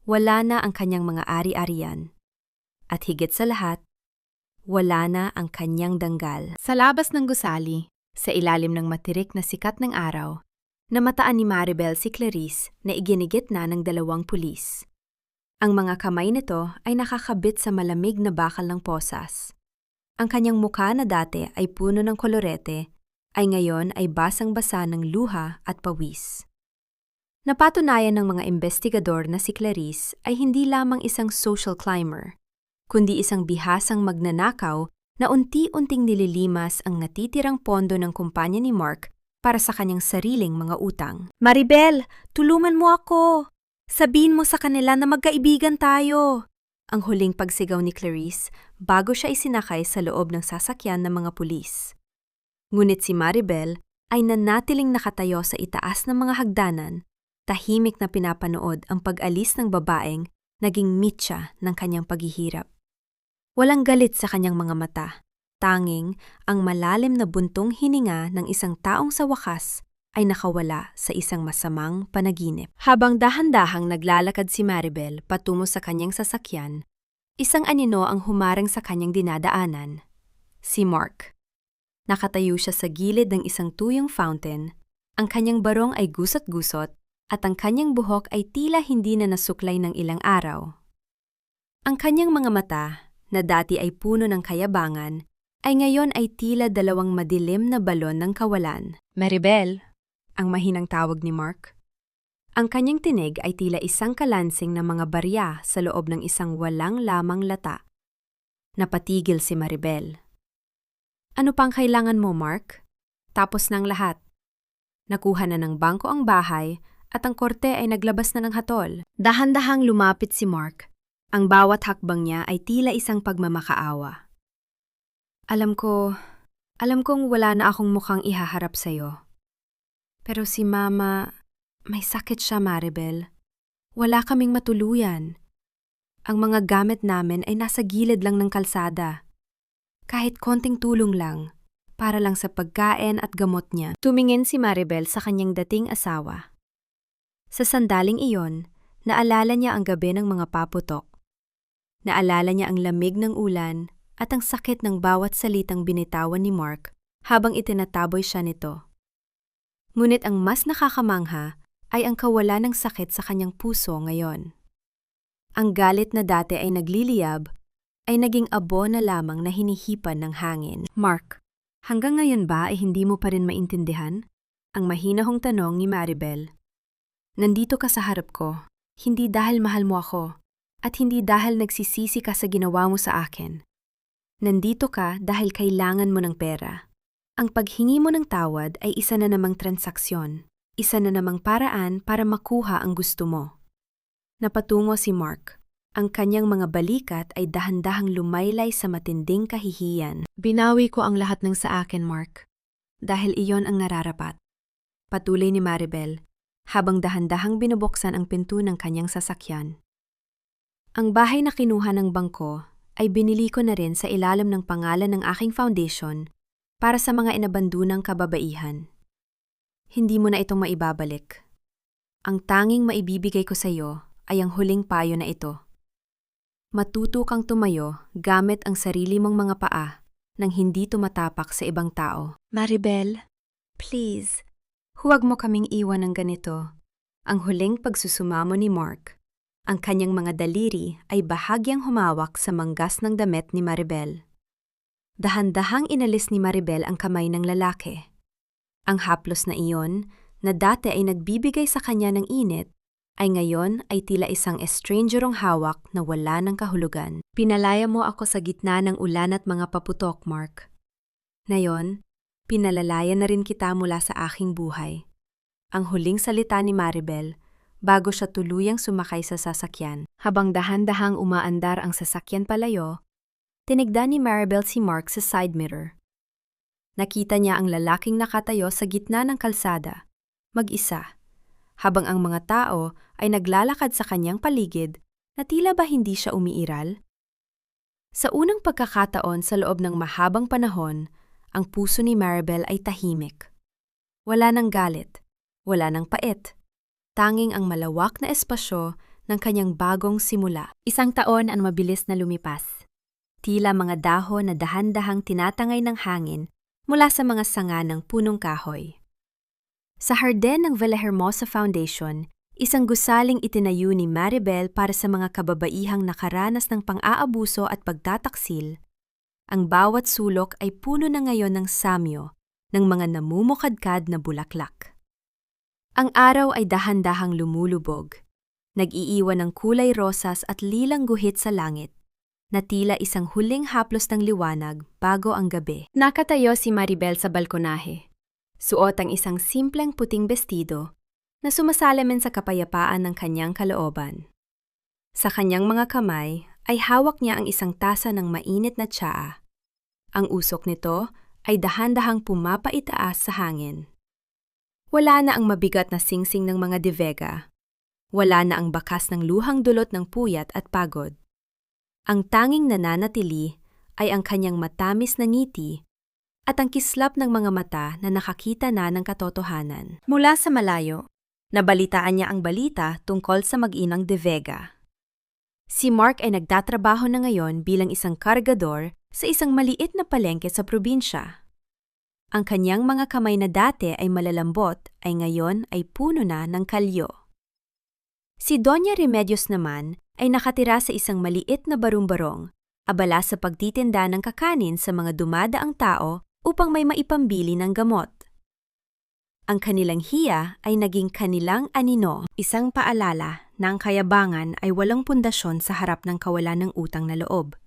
wala na ang kanyang mga ari-arian, at higit sa lahat, wala na ang kanyang danggal. Sa labas ng gusali, sa ilalim ng matirik na sikat ng araw, namataan ni Maribel si Clarice na iginigit na ng 2 pulis. Ang mga kamay nito ay nakakabit sa malamig na bakal ng posas. Ang kanyang mukha na dati ay puno ng kolorete, ay ngayon ay basang-basa ng luha at pawis. Napatunayan ng mga investigador na si Clarice ay hindi lamang isang social climber, kundi isang bihasang magnanakaw na unti-unting nililimas ang natitirang pondo ng kumpanya ni Mark para sa kanyang sariling mga utang. Maribel, tulungan mo ako! Sabihin mo sa kanila na magkaibigan tayo! Ang huling pagsigaw ni Clarice bago siya isinakay sa loob ng sasakyan ng mga pulis. Ngunit si Maribel ay nanatiling nakatayo sa itaas ng mga hagdanan, tahimik na pinapanood ang pag-alis ng babaeng naging mitya ng kanyang paghihirap. Walang galit sa kanyang mga mata, tanging ang malalim na buntong hininga ng isang taong sa wakas ay nakawala sa isang masamang panaginip. Habang dahan-dahang naglalakad si Maribel patungo sa kanyang sasakyan, isang anino ang humarang sa kanyang dinadaanan, si Mark. Nakatayo siya sa gilid ng isang tuyong fountain, ang kanyang barong ay gusot-gusot at ang kanyang buhok ay tila hindi na nasuklay ng ilang araw. Ang kanyang mga mata, na dati ay puno ng kayabangan, ay ngayon ay tila 2 madilim na balon ng kawalan. Maribel, ang mahinang tawag ni Mark. Ang kanyang tinig ay tila isang kalansing ng mga barya sa loob ng isang walang lamang lata. Napatigil si Maribel. Ano pang kailangan mo, Mark? Tapos ng lahat. Nakuha na ng bangko ang bahay at ang korte ay naglabas na ng hatol. Dahan-dahang lumapit si Mark. Ang bawat hakbang niya ay tila isang pagmamakaawa. Alam kong wala na akong mukhang ihaharap sa'yo. Pero si Mama, may sakit siya, Maribel. Wala kaming matuluyan. Ang mga gamit namin ay nasa gilid lang ng kalsada. Kahit konting tulong lang, para lang sa pagkain at gamot niya. Tumingin si Maribel sa kanyang dating asawa. Sa sandaling iyon, naalala niya ang gabi ng mga paputok. Naalala niya ang lamig ng ulan at ang sakit ng bawat salitang binitawan ni Mark habang itinataboy siya nito. Ngunit ang mas nakakamangha ay ang kawalan ng sakit sa kanyang puso ngayon. Ang galit na dati ay nagliliyab ay naging abo na lamang na hinihipan ng hangin. Mark, hanggang ngayon ba ay hindi mo pa rin maintindihan? Ang mahinahong tanong ni Maribel. Nandito ka sa harap ko, hindi dahil mahal mo ako, at hindi dahil nagsisisi ka sa ginawa mo sa akin. Nandito ka dahil kailangan mo ng pera. Ang paghingi mo ng tawad ay isa na namang transaksyon, isa na namang paraan para makuha ang gusto mo. Napatungo si Mark. Ang kanyang mga balikat ay dahan-dahang lumaylay sa matinding kahihiyan. Binawi ko ang lahat ng sa akin, Mark. Dahil iyon ang nararapat. Patuloy ni Maribel, habang dahan-dahang binubuksan ang pinto ng kanyang sasakyan. Ang bahay na kinuha ng bangko ay binili ko na rin sa ilalim ng pangalan ng aking foundation para sa mga inabandunang kababaihan. Hindi mo na itong maibabalik. Ang tanging maibibigay ko sa iyo ay ang huling payo na ito. Matuto kang tumayo gamit ang sarili mong mga paa nang hindi tumatapak sa ibang tao. Maribel, please, huwag mo kaming iwan ng ganito. Ang huling pagsusumamo ni Mark. Ang kanyang mga daliri ay bahagyang humawak sa manggas ng damit ni Maribel. Dahan-dahang inalis ni Maribel ang kamay ng lalaki. Ang haplos na iyon, na dati ay nagbibigay sa kanya ng init, ay ngayon ay tila isang estrangerong hawak na wala ng kahulugan. Pinalaya mo ako sa gitna ng ulan at mga paputok, Mark. Ngayon, pinalalaya na rin kita mula sa aking buhay. Ang huling salita ni Maribel bago siya tuluyang sumakay sa sasakyan. Habang dahan-dahang umaandar ang sasakyan palayo, tinigdan ni Maribel si Mark sa side mirror. Nakita niya ang lalaking nakatayo sa gitna ng kalsada, mag-isa, habang ang mga tao ay naglalakad sa kanyang paligid na tila ba hindi siya umiiral. Sa unang pagkakataon sa loob ng mahabang panahon, ang puso ni Maribel ay tahimik. Wala ng galit, wala ng pait, tanging ang malawak na espasyo ng kanyang bagong simula. Isang taon ang mabilis na lumipas. Tila mga dahon na dahan-dahang tinatangay ng hangin mula sa mga sanga ng punong kahoy. Sa harden ng Villahermosa Foundation, isang gusaling itinayo ni Maribel para sa mga kababaihang nakaranas ng pang-aabuso at pagtataksil. Ang bawat sulok ay puno na ngayon ng samyo, ng mga namumukadkad na bulaklak. Ang araw ay dahan-dahang lumulubog, nag-iiwan ng kulay rosas at lilang guhit sa langit, na tila isang huling haplos ng liwanag bago ang gabi. Nakatayo si Maribel sa balkonahe. Suot ang isang simpleng puting bestido na sumasalamin sa kapayapaan ng kanyang kalooban. Sa kanyang mga kamay ay hawak niya ang isang tasa ng mainit na tsaa. Ang usok nito ay dahan-dahang pumapaitaas sa hangin. Wala na ang mabigat na singsing ng mga De Vega. Wala na ang bakas ng luhang dulot ng puyat at pagod. Ang tanging nananatili ay ang kanyang matamis na ngiti at ang kislap ng mga mata na nakakita na ng katotohanan. Mula sa malayo, nabalitaan niya ang balita tungkol sa mag-inang De Vega. Si Mark ay nagtatrabaho na ngayon bilang isang kargador sa isang maliit na palengke sa probinsya. Ang kanyang mga kamay na dati ay malalambot ay ngayon ay puno na ng kalyo. Si Doña Remedios naman ay nakatira sa isang maliit na barong-barong, abala sa pagtitinda ng kakanin sa mga dumadaang tao upang may maipambili ng gamot. Ang kanilang hiya ay naging kanilang anino, isang paalala na ang kayabangan ay walang pundasyon sa harap ng kawalan ng utang na loob.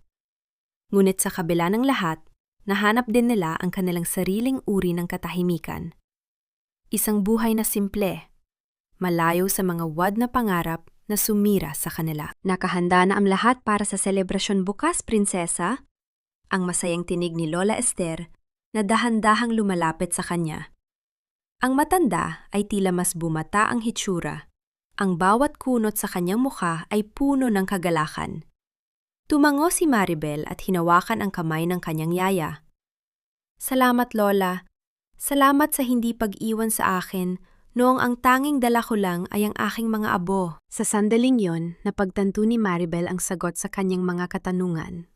Ngunit sa kabila ng lahat, nahanap din nila ang kanilang sariling uri ng katahimikan. Isang buhay na simple, malayo sa mga wad na pangarap na sumira sa kanila. Nakahanda na ang lahat para sa selebrasyon bukas, prinsesa? Ang masayang tinig ni Lola Esther na dahan-dahang lumalapit sa kanya. Ang matanda ay tila mas bumata ang hitsura. Ang bawat kunot sa kanyang mukha ay puno ng kagalakan. Tumango si Maribel at hinawakan ang kamay ng kanyang yaya. Salamat, Lola. Salamat sa hindi pag-iwan sa akin noong ang tanging dala ko lang ay ang aking mga abo. Sa sandaling yon, napagtanto ni Maribel ang sagot sa kanyang mga katanungan.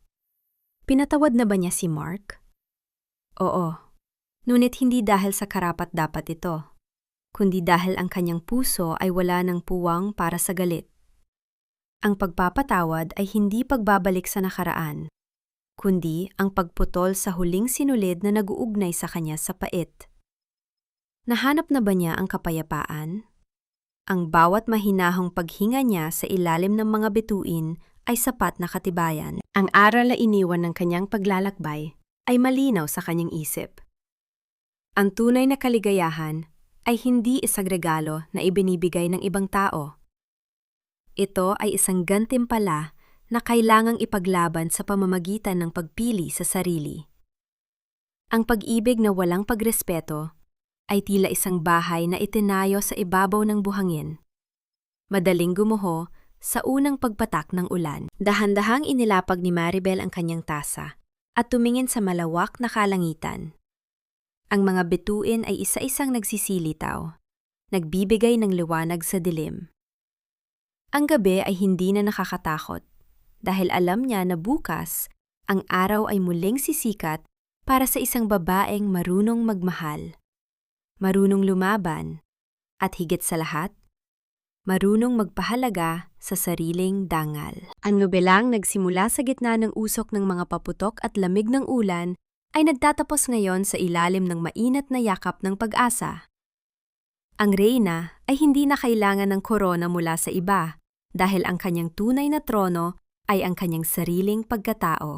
Pinatawad na ba niya si Mark? Oo. Ngunit hindi dahil sa karapat-dapat ito, kundi dahil ang kanyang puso ay wala ng puwang para sa galit. Ang pagpapatawad ay hindi pagbabalik sa nakaraan, kundi ang pagputol sa huling sinulid na nag-uugnay sa kanya sa pait. Nahanap na ba niya ang kapayapaan? Ang bawat mahinahong paghinga niya sa ilalim ng mga bituin ay sapat na katibayan. Ang aral na iniwan ng kanyang paglalakbay ay malinaw sa kanyang isip. Ang tunay na kaligayahan ay hindi isang regalo na ibinibigay ng ibang tao. Ito ay isang gantimpala na kailangang ipaglaban sa pamamagitan ng pagpili sa sarili. Ang pag-ibig na walang pagrespeto ay tila isang bahay na itinayo sa ibabaw ng buhangin. Madaling gumuho sa unang pagpatak ng ulan. Dahan-dahang inilapag ni Maribel ang kanyang tasa at tumingin sa malawak na kalangitan. Ang mga bituin ay isa-isang nagsisilitaw, nagbibigay ng liwanag sa dilim. Ang gabi ay hindi na nakakatakot dahil alam niya na bukas ang araw ay muling sisikat para sa isang babaeng marunong magmahal, marunong lumaban, at higit sa lahat, marunong magpahalaga sa sariling dangal. Ang nobelang nagsimula sa gitna ng usok ng mga paputok at lamig ng ulan ay nagtatapos ngayon sa ilalim ng mainat na yakap ng pag-asa. Ang reyna ay hindi na kailangan ng korona mula sa iba dahil ang kanyang tunay na trono ay ang kanyang sariling pagkatao.